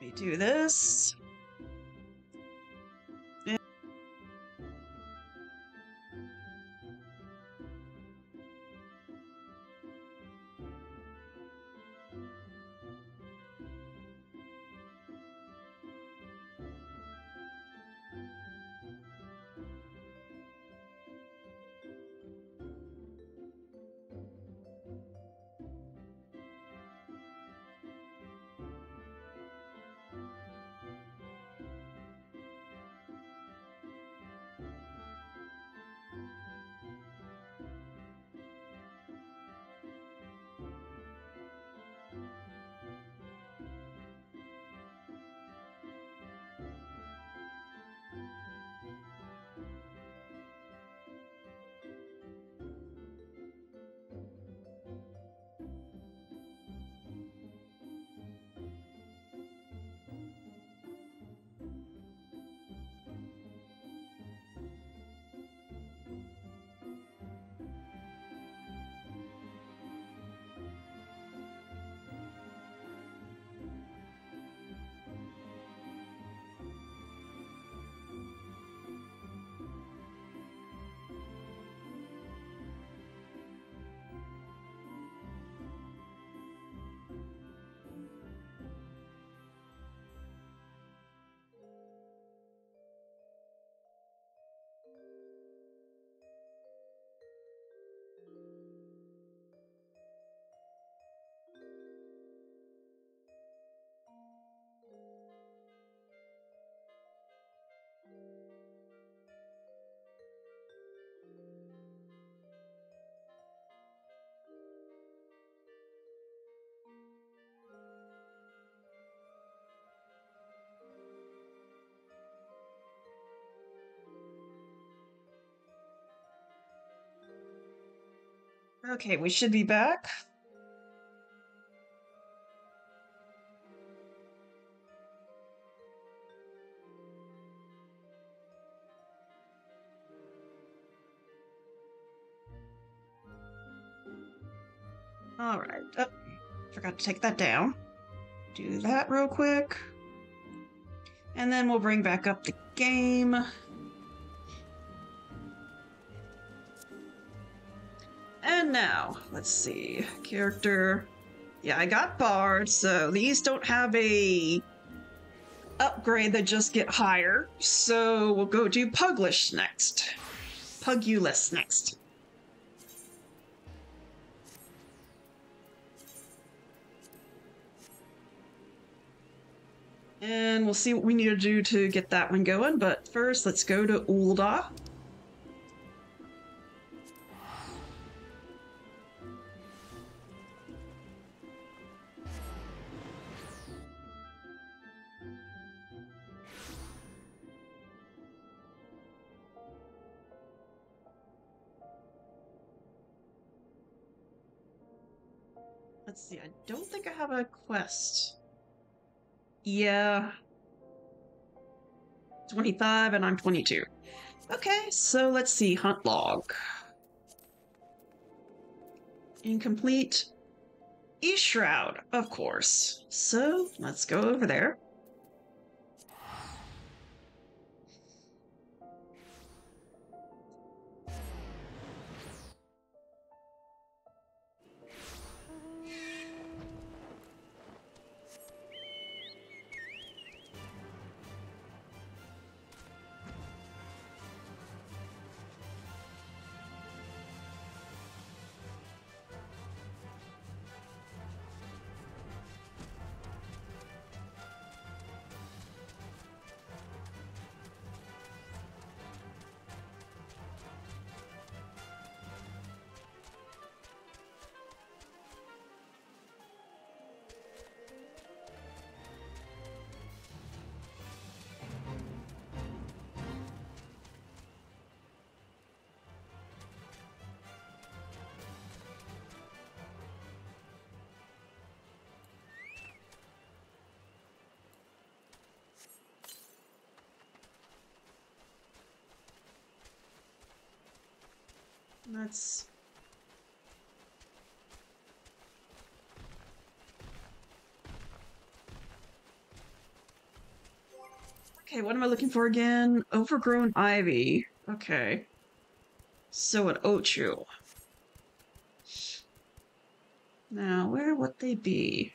Let me do this. Okay, we should be back. All right. Oh, forgot to take that down. Do that real quick. And then we'll bring back up the game. And now, let's see. Character. Yeah, I got Bard, so these don't have a upgrade that just get higher. So we'll go do Puglish next. Pugulus next. And we'll see what we need to do to get that one going. But first, let's go to Ul'dah. Let's see, I don't think I have a quest. Yeah. 25 and I'm 22. Okay, so let's see, hunt log. Incomplete. E-Shroud, of course. So, let's go over there. Let's... Okay, what am I looking for again? Overgrown ivy. Okay. So an Ochu. Now, where would they be?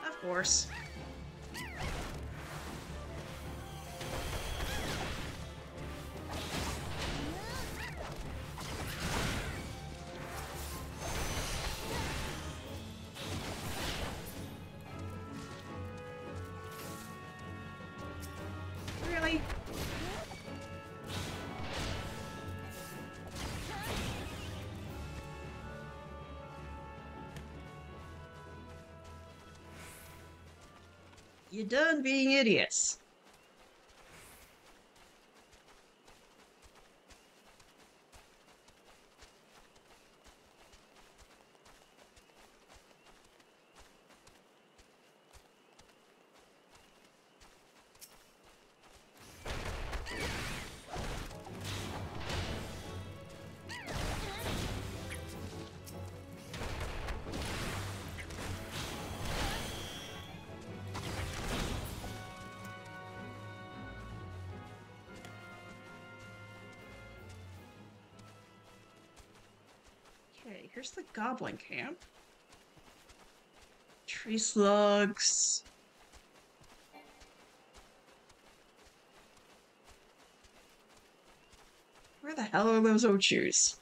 Of course. Really? You done being idiots. Okay, here's the goblin camp. Tree slugs. Where the hell are those Ochus?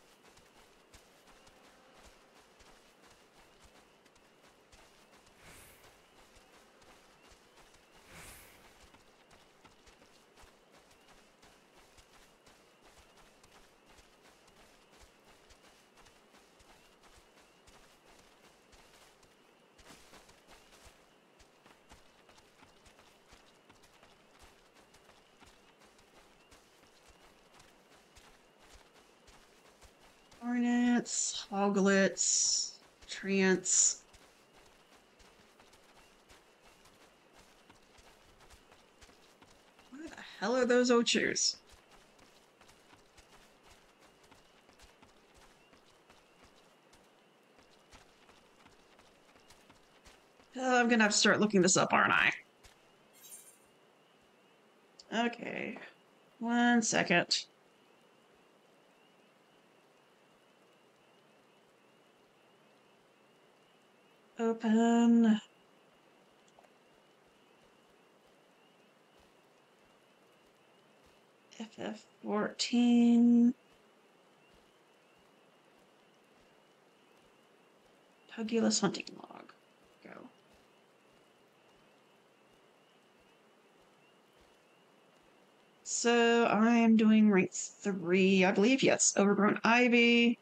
Hornets, hoglets, trance. Where the hell are those Ochus? I'm gonna have to start looking this up, aren't I? Okay. 1 second. Open. FF14. Tugulus hunting log. Go. So I am doing rank 3, I believe. Yes. Overgrown ivy.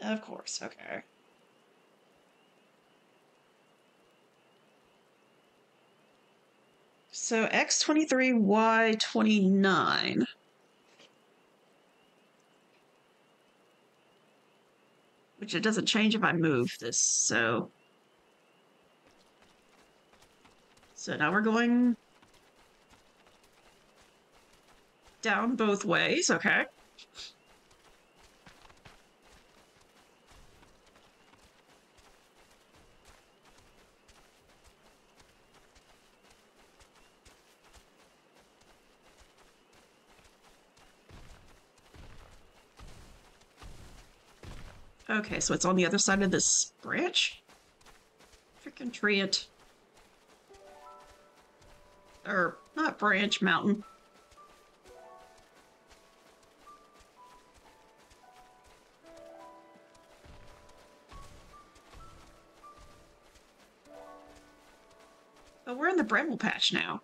Of course. Okay. So X23, Y29. Which it doesn't change if I move this, so... So now we're going... down both ways, okay. Okay, so it's on the other side of this branch? Freaking tree it. Or, not branch, mountain. But we're in the bramble patch now.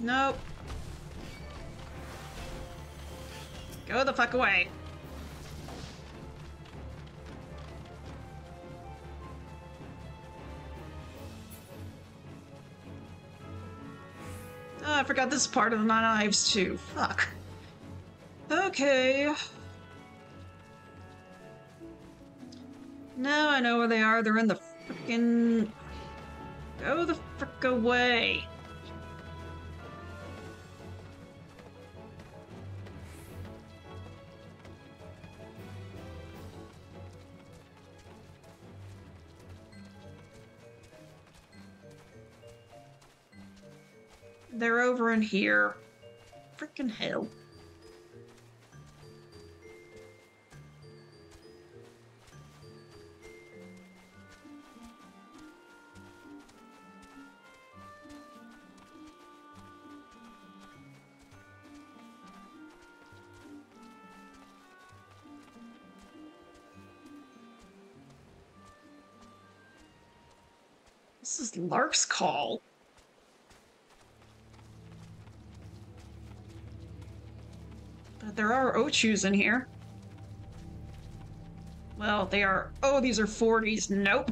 Nope. Go the fuck away. Oh, I forgot this part of the knives too. Fuck. Okay. Now I know where they are. They're in the frickin'... Go the frick away. They're over in here. Frickin' hell. This is Lark's call. But there are Ochus in here. Well, they are... Oh, these are 40s. Nope.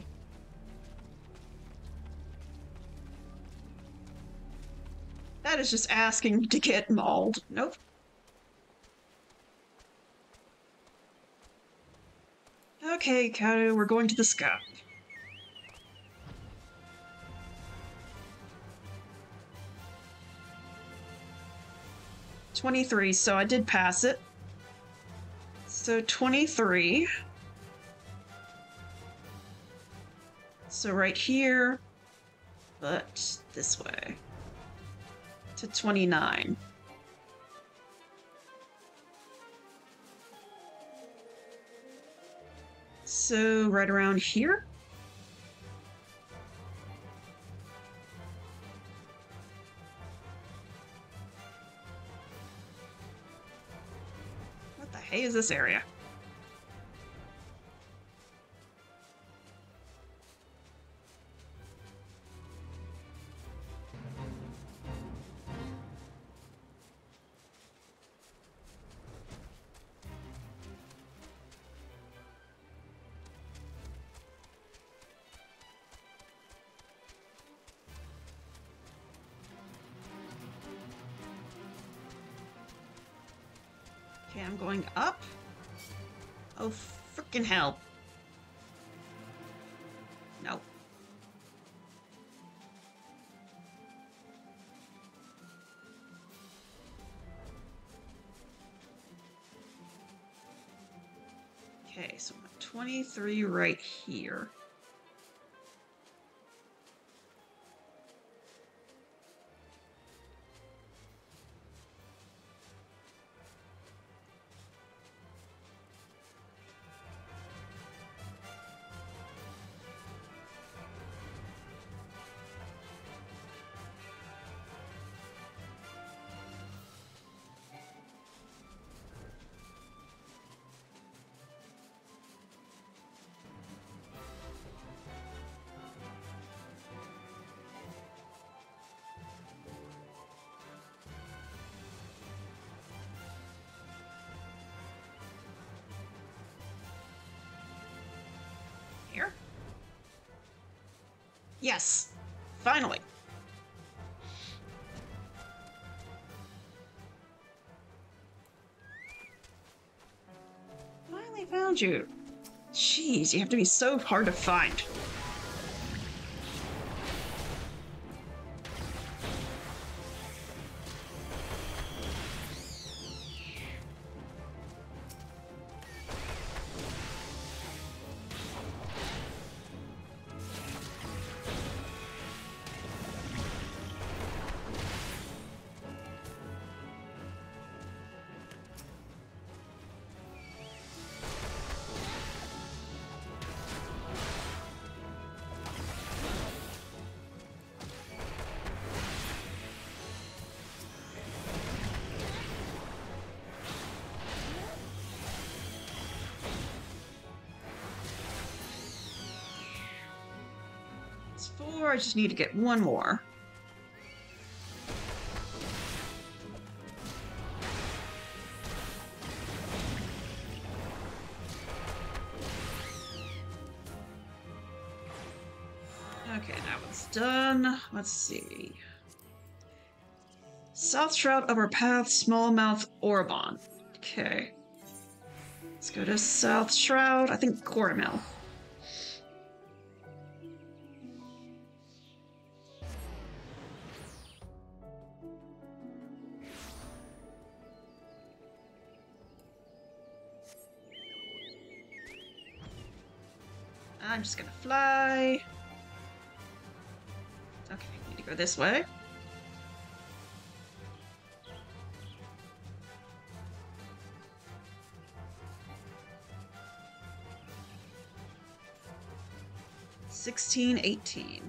That is just asking to get mauled. Nope. Okay, Kato, we're going to the sky. $23, so I did pass it. So 23. So right here, but this way. To 29. So right around here. What the hey is this area? Okay, I'm going up. Oh, frickin' hell. No. Okay, so I'm at 23 right here. Here? Yes! Finally! Finally found you. Jeez, you have to be so hard to find. It's 4, I just need to get one more. Okay, now it's done. Let's see. South Shroud, Upper Path, Smallmouth, Orbon. Okay. Let's go to South Shroud. I think Coramel. I'm just gonna fly. Okay, need to go this way. $16, $18.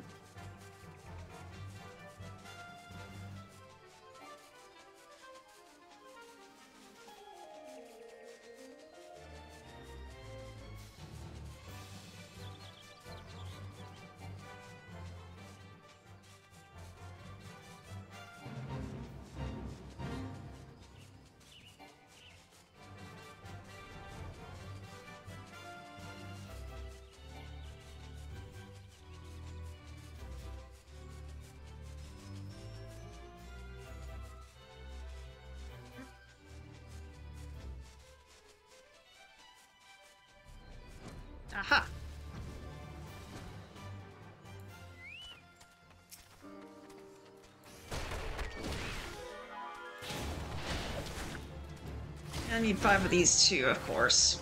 Aha! I need 5 of these too, of course.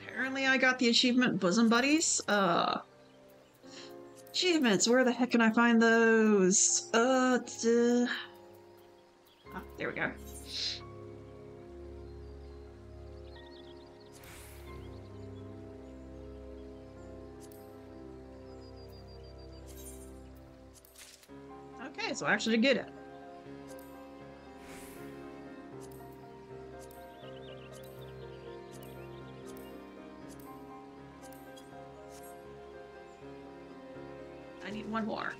Apparently I got the achievement Bosom Buddies. Achievements, where the heck can I find those? Ah, there we go. Okay, so I actually get it. I need one more.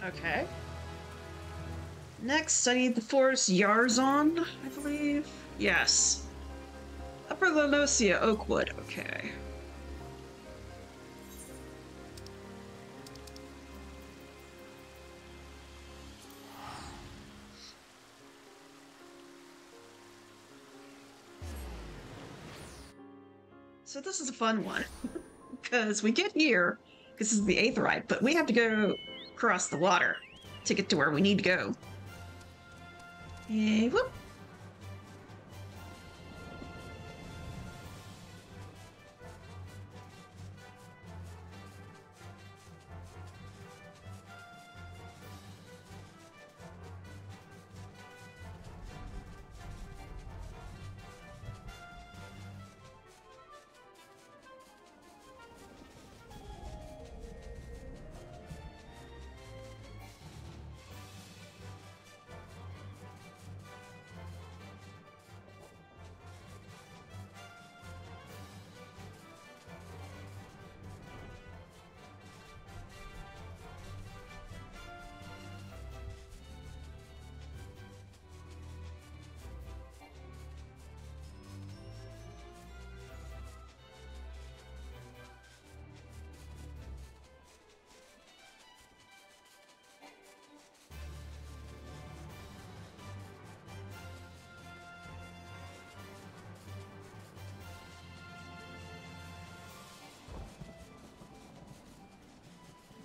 Okay. Next, I need the Forest Yarzon, I believe. Yes. Upper Lolosia, Oakwood. Okay. So this is a fun one. Because we get here, this is the Aetheryte, but we have to go across the water to get to where we need to go. Yay, whoop.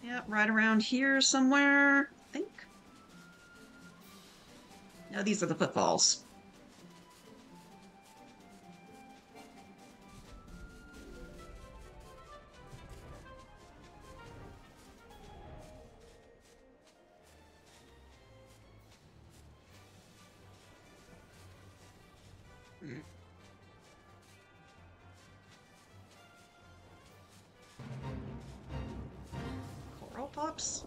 Yep, right around here somewhere, I think. No, these are the footfalls. Coral pops?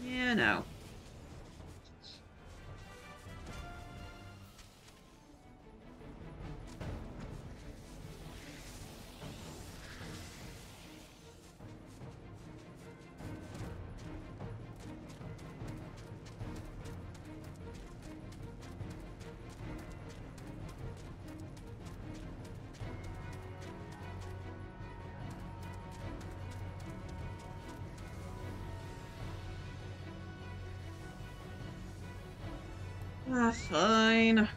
Yeah, no. Ah, fine.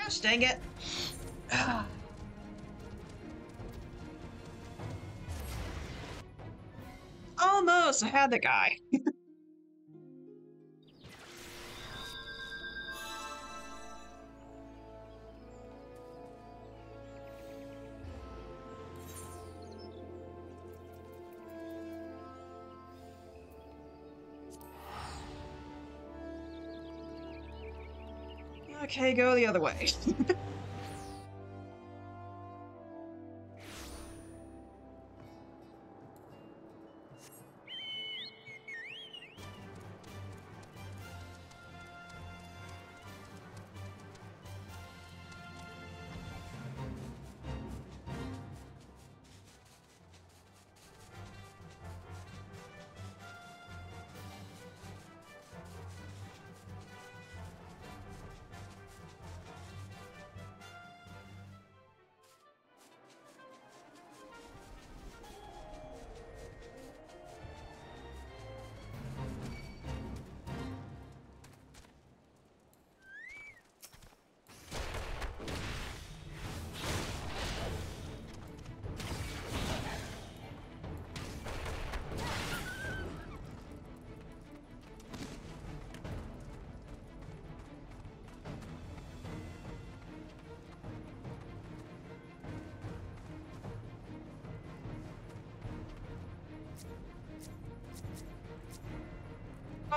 Gosh dang it. Almost, I had the guy. Okay, go the other way.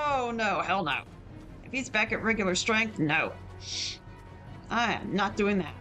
Oh no, hell no. If he's back at regular strength, no. I am not doing that.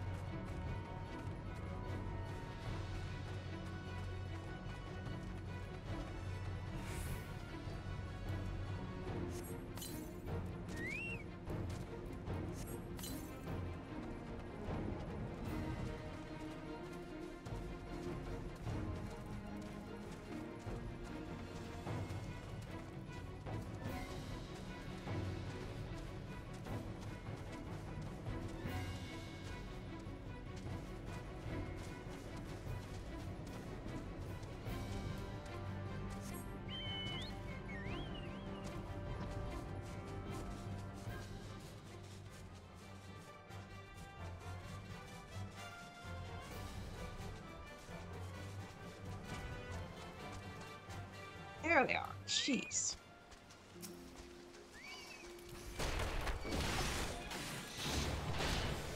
There they are. Jeez.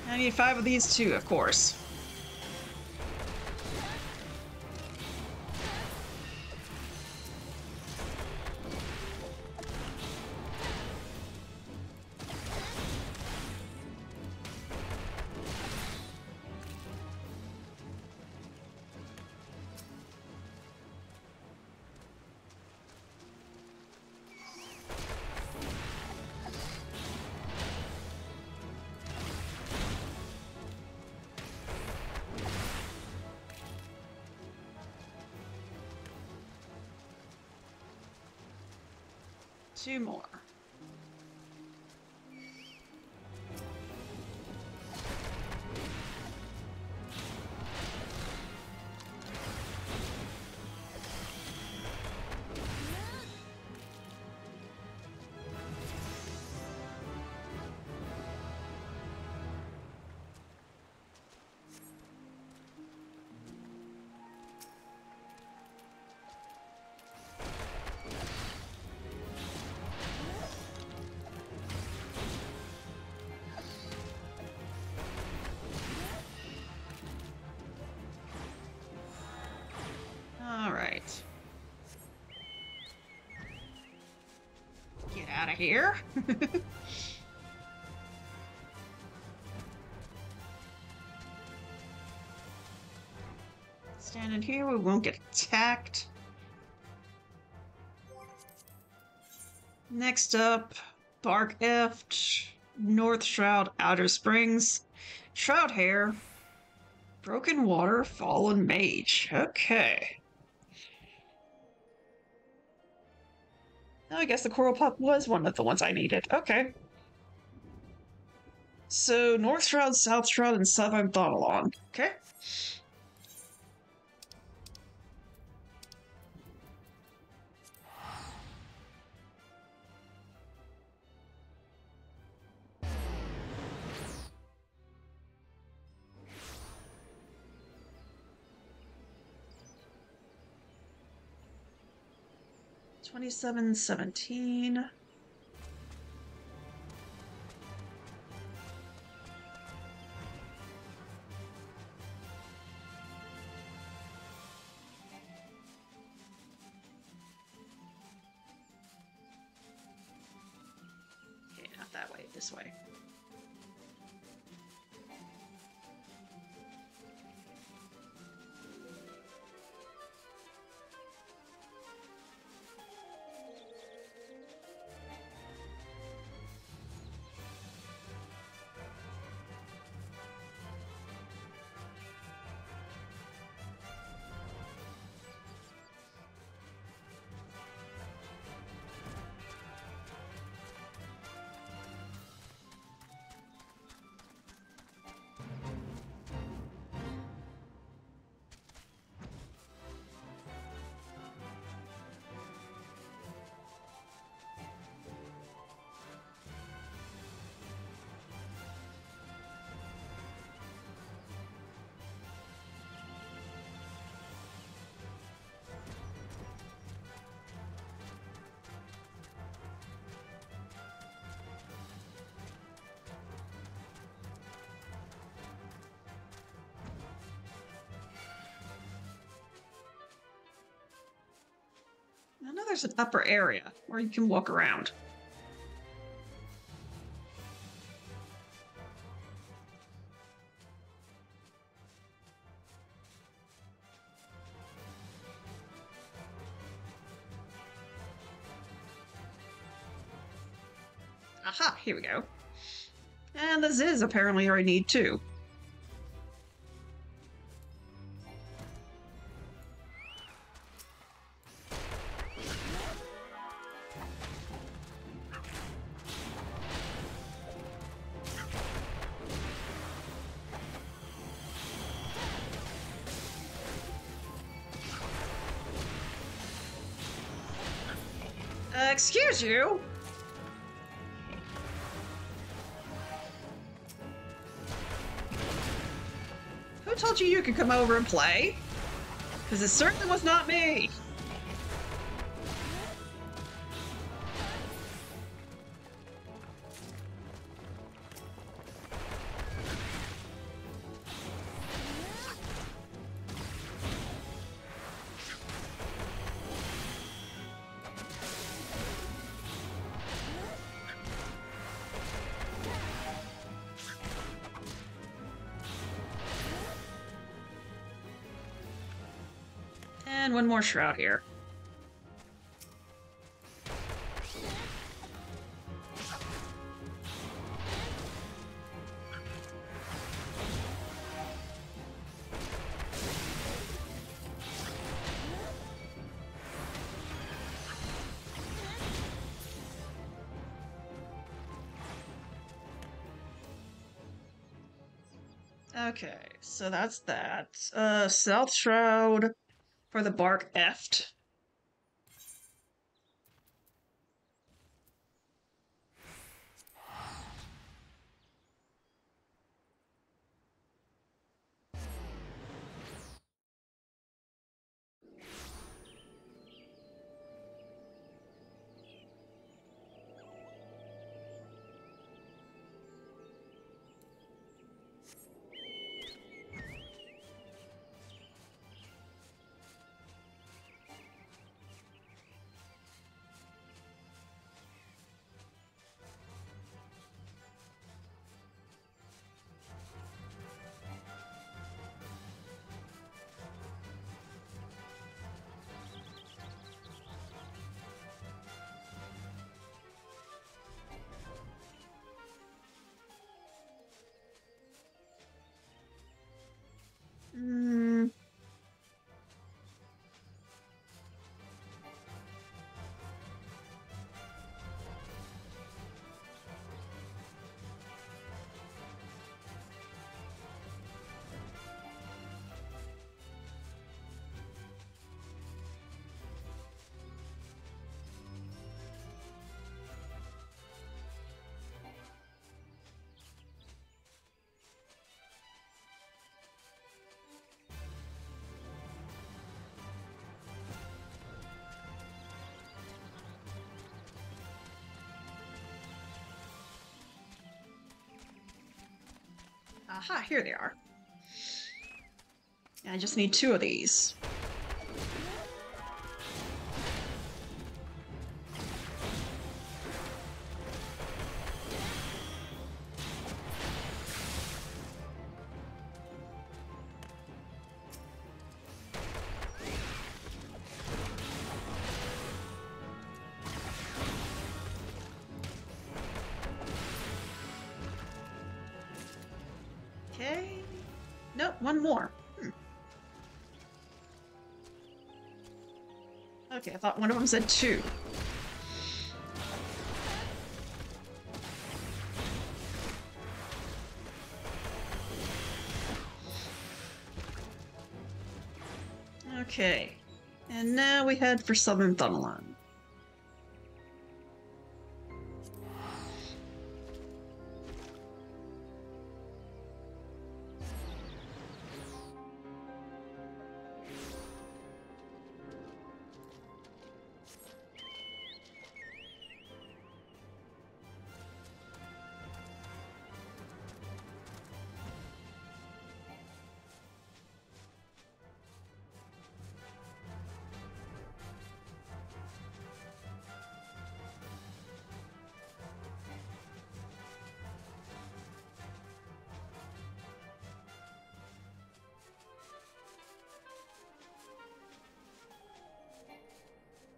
I need 5 of these too, of course. Two more. All right. Get out of here. Standing here, we won't get attacked. Next up, Bark Eft, North Shroud, Outer Springs, Shroud Hair, Broken Water, Fallen Mage. Okay. Oh, I guess the Coral Pup was one of the ones I needed. Okay. So, North Shroud, South Shroud, and Southern Thoughtalon. Okay. 2717. Okay, not that way, this way. I know there's an upper area where you can walk around. Aha, here we go. And the Ziz apparently I need too. Excuse you? Who told you you could come over and play? Because it certainly was not me. And one more shroud here. Okay, so that's that. South Shroud for the Bark Eft. Aha, here they are. I just need 2 of these. Okay. Nope, 1 more. Okay, I thought one of them said 2. Okay. And now we head for Southern Thunderland.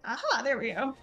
Aha, there we go.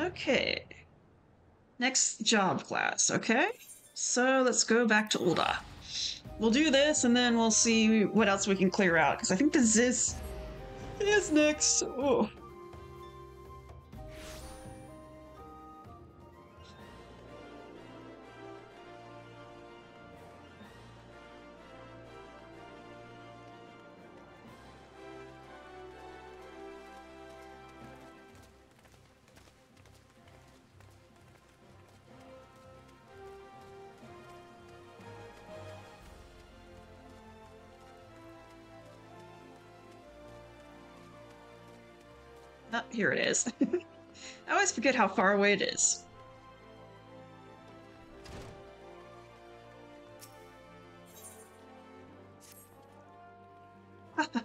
Okay. Next job class, okay? So let's go back to Ulda. We'll do this and then we'll see what else we can clear out, because I think the Ziz is next. Oh. Oh, here it is. I always forget how far away it is.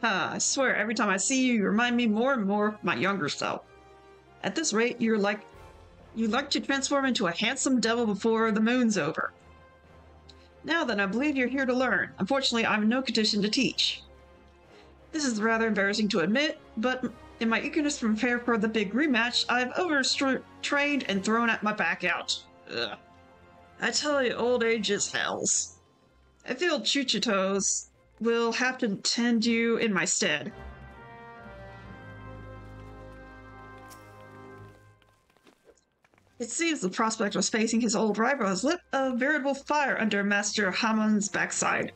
I swear, every time I see you, you remind me more and more of my younger self. At this rate, you'd like to transform into a handsome devil before the moon's over. Now then, I believe you're here to learn. Unfortunately, I'm in no condition to teach. This is rather embarrassing to admit, but in my eagerness to prepare for the big rematch, I've overtrained and thrown my back out. Ugh. I tell you, old age is hells. I feel Chuchitos will have to tend you in my stead. It seems the prospect of facing his old rival has lit a veritable fire under Master Hamon's backside.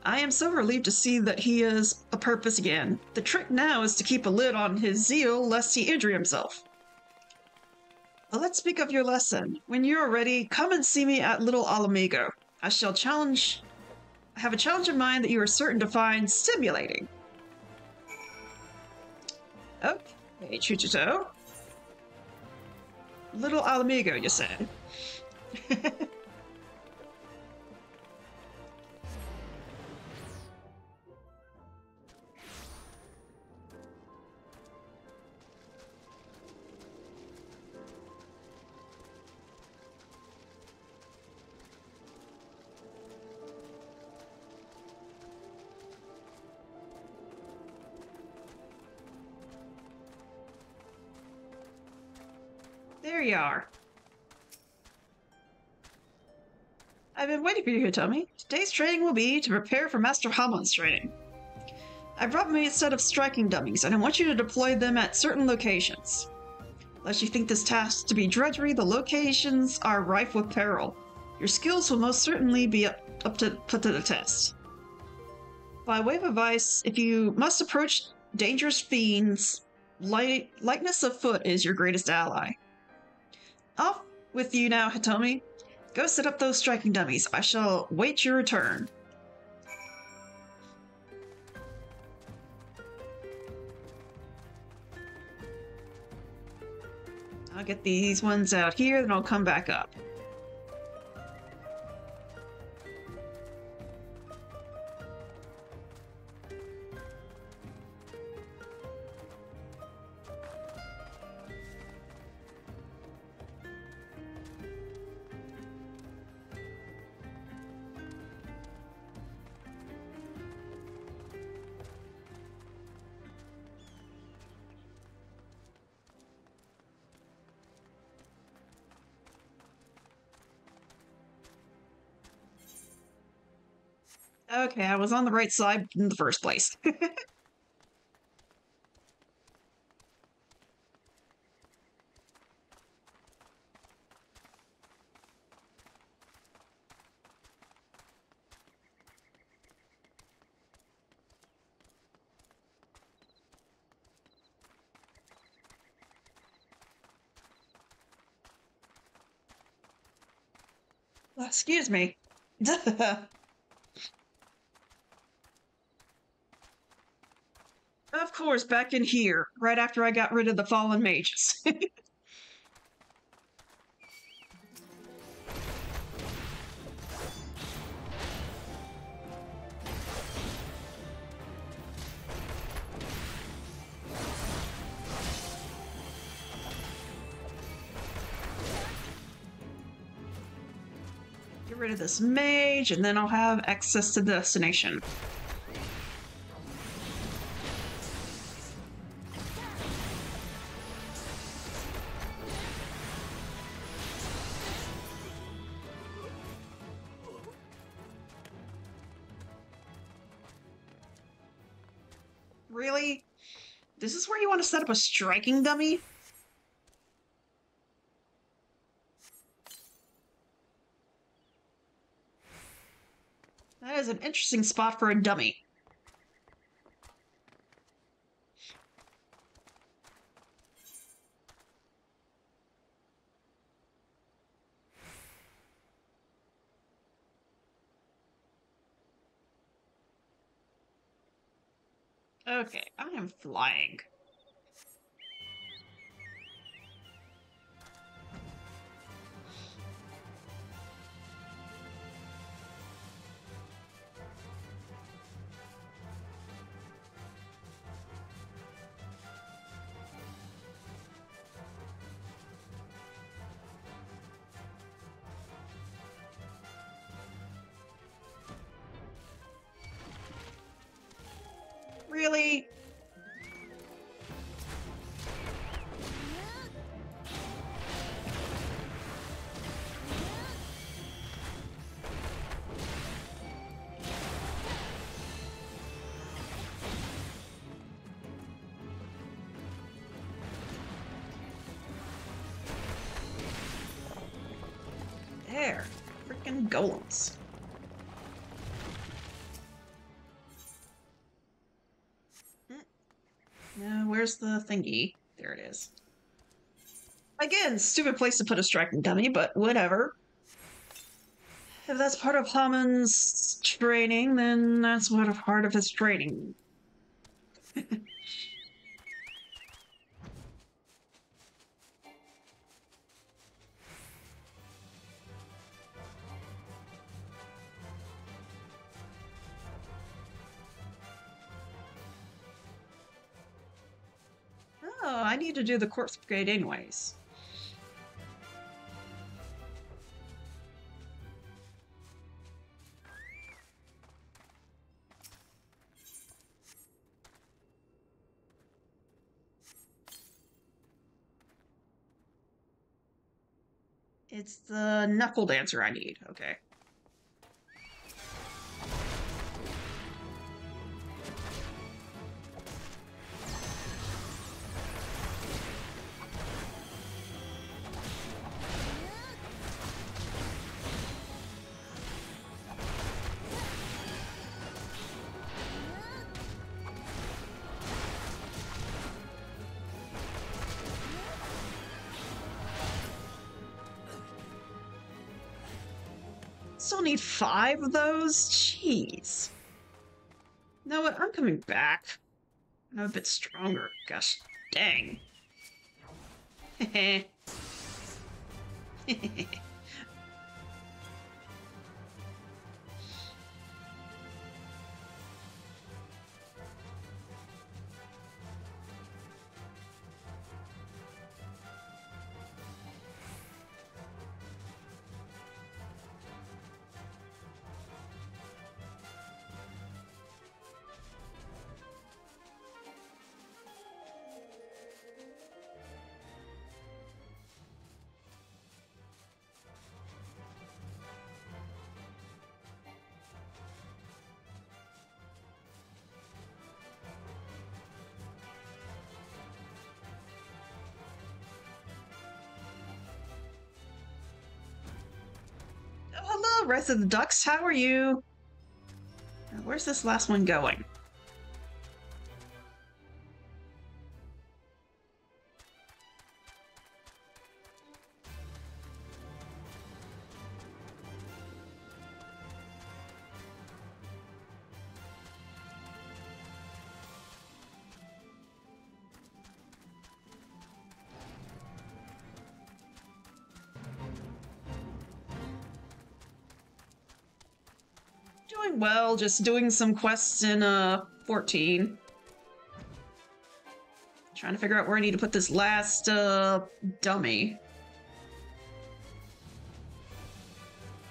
I am so relieved to see that he has a purpose again. The trick now is to keep a lid on his zeal lest he injure himself. Well, let's speak of your lesson. When you are ready, come and see me at Little Alamigo. I have a challenge in mind that you are certain to find stimulating. Okay, Chuchito. Little Alamigo, you said. There you are. I've been waiting for you here, Tommy. Today's training will be to prepare for Master Hamon's training. I brought me a set of striking dummies, and I want you to deploy them at certain locations. Lest you think this task to be drudgery, the locations are rife with peril. Your skills will most certainly be put to the test. By way of advice, if you must approach dangerous fiends, lightness of foot is your greatest ally. Off with you now, Hitomi. Go set up those striking dummies. I shall wait your return. I'll get these ones out here, then I'll come back up. Okay, I was on the right side in the first place. Excuse me. Of course, back in here, right after I got rid of the fallen mages. Get rid of this mage, and then I'll have access to the destination. Really? This is where you want to set up a striking dummy? That is an interesting spot for a dummy. Okay, I am flying. Really? there? Freaking golems. Where's the thingy? There it is. Again, stupid place to put a striking dummy, but whatever. If that's part of Hamon's training, then that's what a part of his training. Oh, I need to do the corpse brigade anyways. It's the knuckle dancer I need. Okay. Still need 5 of those? Jeez. You know what? I'm coming back. I'm a bit stronger. Gosh, dang. Heh. Oh, hello, Wrath of the Ducks. How are you? Where's this last one going? Doing well, just doing some quests in 14. Trying to figure out where I need to put this last dummy.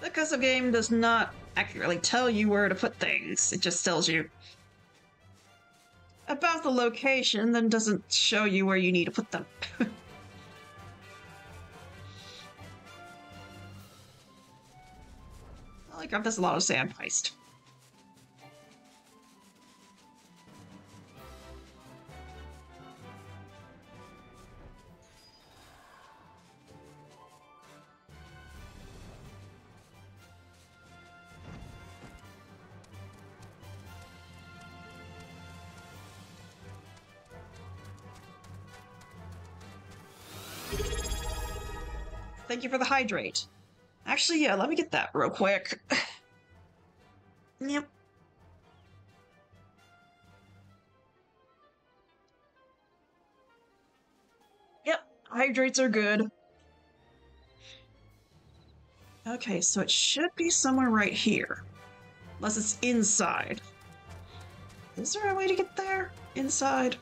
Because the game does not accurately tell you where to put things. It just tells you about the location, then doesn't show you where you need to put them. I got this a lot of sand heist. Thank you for the hydrate. Actually, yeah, let me get that real quick. Yep. Yep, hydrates are good. Okay, so it should be somewhere right here. Unless it's inside. Is there a way to get there? Inside?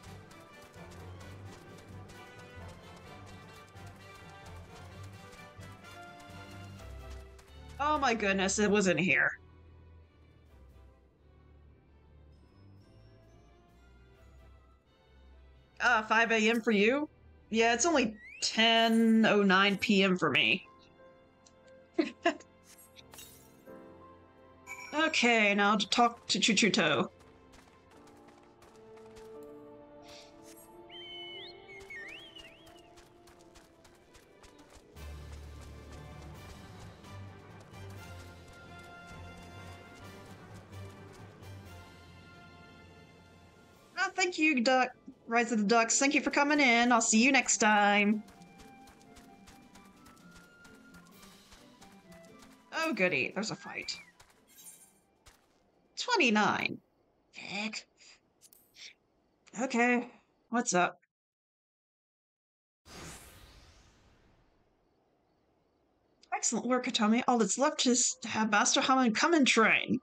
Oh my goodness, it was in here. 5 a.m. for you? Yeah, it's only 10:09 p.m. for me. Okay, now to talk to Chuchuto. Thank you, Duck. Rise of the Ducks. Thank you for coming in. I'll see you next time. Oh, goody. There's a fight. 29. Heck. Okay. What's up? Excellent work, Hitomi. All that's left is to have Master Hamon come and train.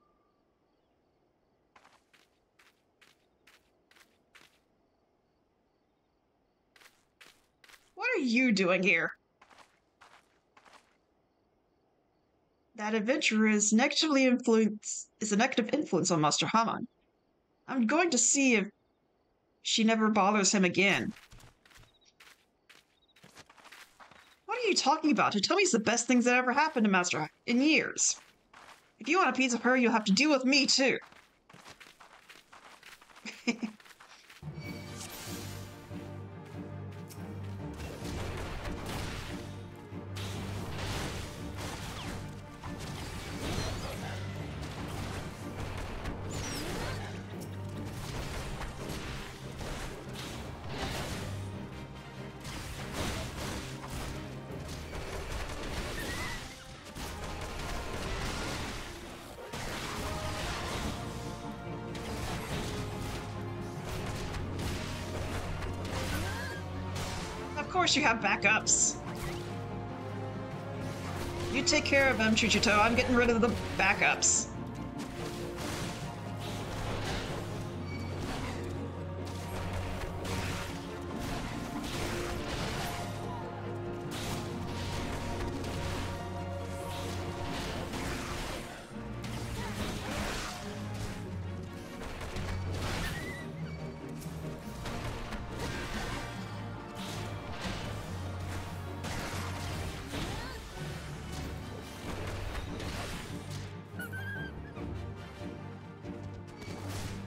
What are you doing here? That adventurer is a negative influence on Master Hamon. I'm going to see if she never bothers him again. What are you talking about? Hitomi's the best things that ever happened to Master in years. If you want a piece of her, you'll have to deal with me too. Of course you have backups. You take care of them, Chuchito. I'm getting rid of the backups.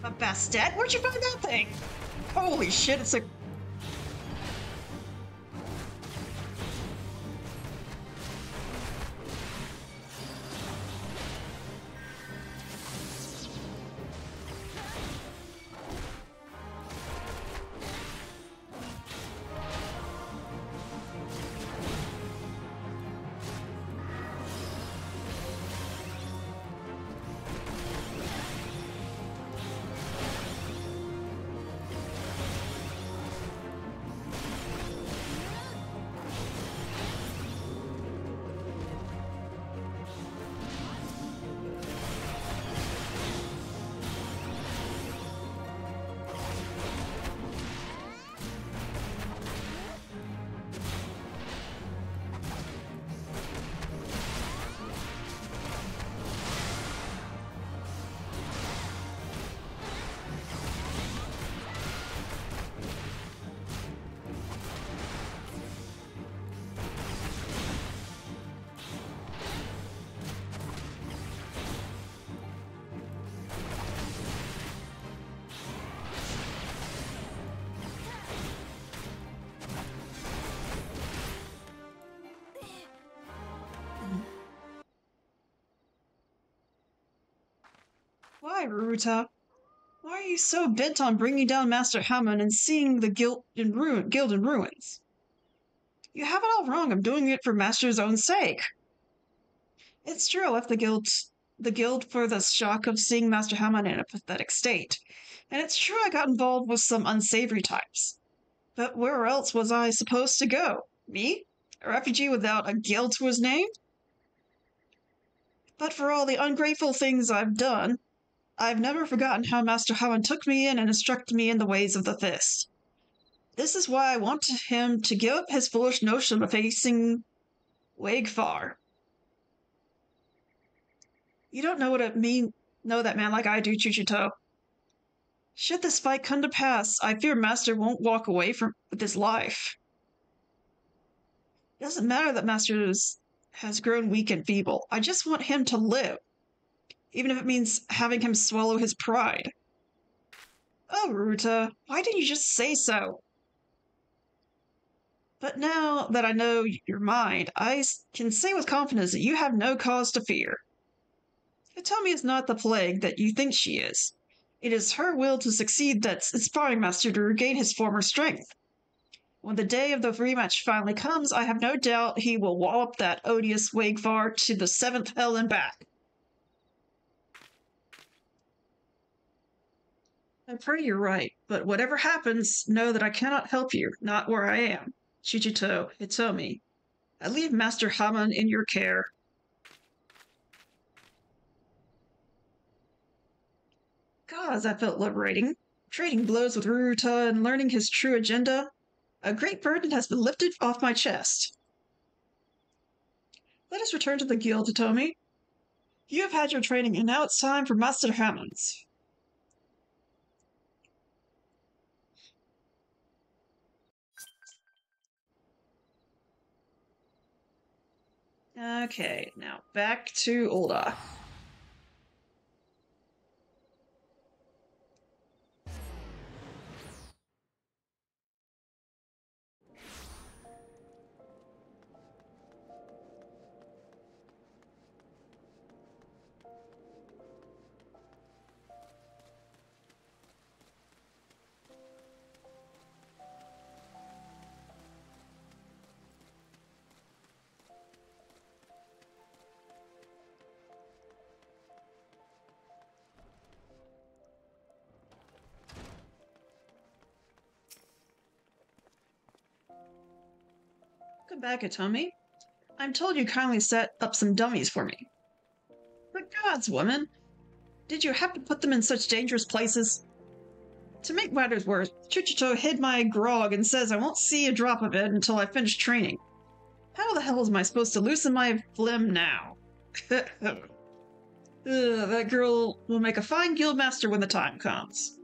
A Bastet? Where'd you find that thing? Holy shit, it's a... Why, Ruruta? Why are you so bent on bringing down Master Hamon and seeing the guild in ruins? You have it all wrong. I'm doing it for Master's own sake. It's true I left the guild for the shock of seeing Master Hamon in a pathetic state. And it's true I got involved with some unsavory types. But where else was I supposed to go? Me? A refugee without a guild to his name? But for all the ungrateful things I've done, I've never forgotten how Master Hamon took me in and instructed me in the ways of the fist. This is why I want him to give up his foolish notion of facing Wagfar. You don't know what it means, know that man like I do, Chuchito. Should this fight come to pass, I fear Master won't walk away with his life. It doesn't matter that Master has grown weak and feeble. I just want him to live, even if it means having him swallow his pride. Oh, Ruta, why didn't you just say so? But now that I know your mind, I can say with confidence that you have no cause to fear. Hitomi is not the plague that you think she is. It is her will to succeed that's inspiring Master to regain his former strength. When the day of the rematch finally comes, I have no doubt he will wallop that odious Wagvar to the seventh hell and back. I pray you're right, but whatever happens, know that I cannot help you, not where I am. Chichito, Hitomi. I leave Master Haman in your care. God, that felt liberating. Trading blows with Ruruta and learning his true agenda. A great burden has been lifted off my chest. Let us return to the guild, Hitomi. You have had your training, and now it's time for Master Haman's. Okay, now back to Ulda. Come back, Hitomi. I'm told you kindly set up some dummies for me. The gods, woman! Did you have to put them in such dangerous places? To make matters worse, Chuchito hid my grog and says I won't see a drop of it until I finish training. How the hell am I supposed to loosen my phlegm now? That girl will make a fine guildmaster when the time comes.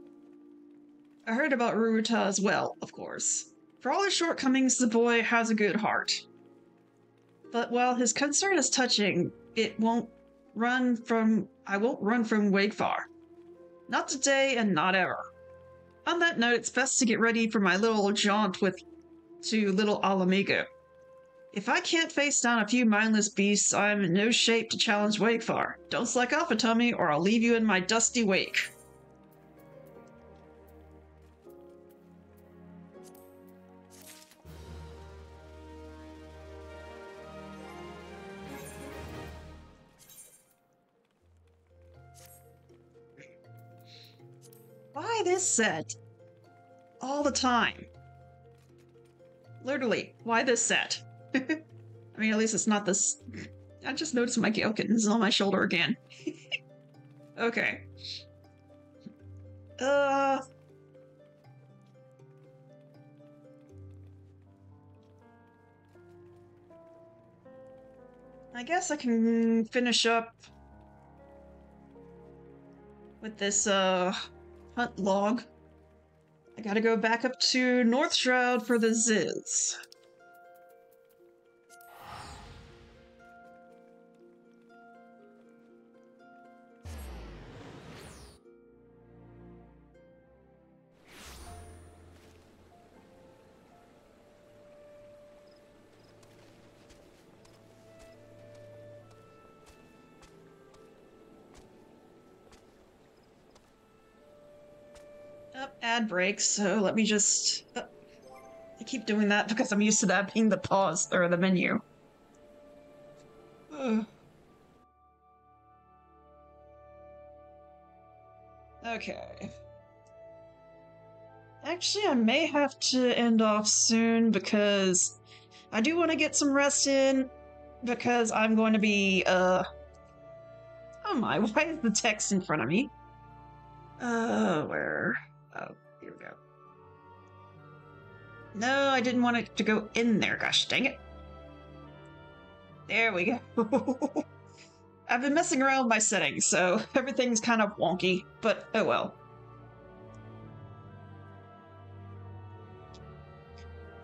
I heard about Ruruta as well, of course. For all his shortcomings, the boy has a good heart. But while his concern is touching, I won't run from Wagfar. Not today and not ever. On that note, it's best to get ready for my little jaunt to Little Alamigo. If I can't face down a few mindless beasts, I'm in no shape to challenge Wagfar. Don't slack off, Hitomi, or I'll leave you in my dusty wake. Why this set? All the time. Literally, why this set? I mean, at least it's not this. I just noticed my Gale Kittens on my shoulder again. Okay. I guess I can finish up with this, hunt log. I gotta go back up to North Shroud for the Ziz. Ad breaks, so let me just... I keep doing that because I'm used to that being the pause, or the menu. Okay. Actually, I may have to end off soon because I do want to get some rest in because I'm going to be, Oh my, why is the text in front of me? Where? Oh, here we go. No, I didn't want it to go in there, gosh dang it. There we go. I've been messing around with my settings, so everything's kind of wonky, but oh well.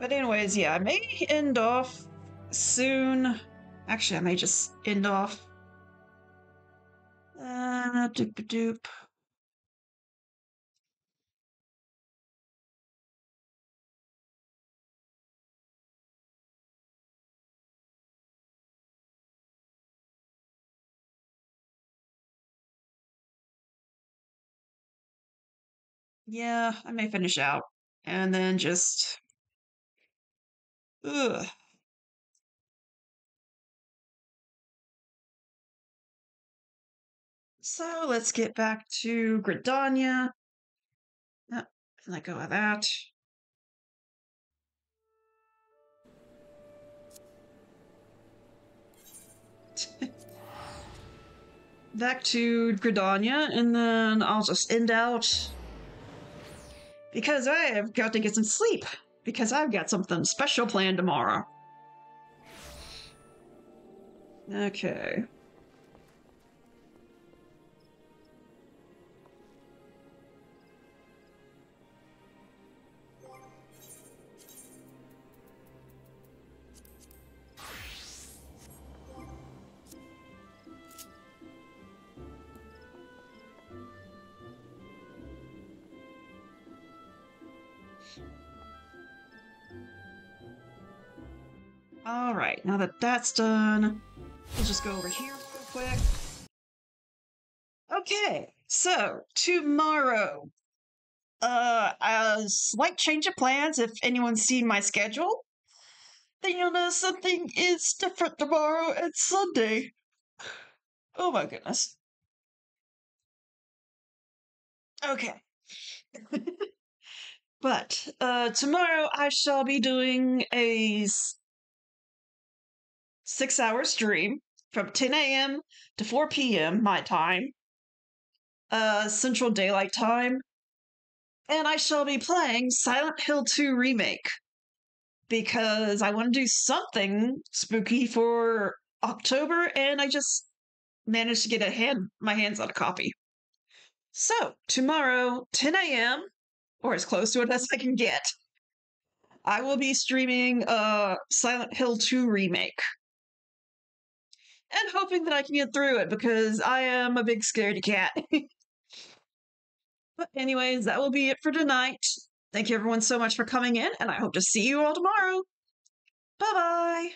But anyways, yeah, I may end off soon. Actually, I may just end off. Doop-a-doop. Yeah, I may finish out. And then just. Ugh. So let's get back to Gridania. Let go of that. Back to Gridania, and then I'll just end out because I have got to get some sleep because I've got something special planned tomorrow. Okay. All right, now that that's done, we'll just go over here real quick. Okay, so tomorrow, a slight change of plans. If anyone's seen my schedule, then you'll know something is different tomorrow and Sunday. Oh my goodness. Okay. But tomorrow I shall be doing a 6-hour stream from 10 a.m. to 4 p.m. my time, Central Daylight Time, and I shall be playing Silent Hill 2 Remake because I want to do something spooky for October, and I just managed to get my hands on a copy. So tomorrow, 10 a.m., or as close to it as I can get, I will be streaming Silent Hill 2 Remake. And hoping that I can get through it because I am a big scaredy cat. But anyways, that will be it for tonight. Thank you everyone so much for coming in, and I hope to see you all tomorrow. Bye-bye!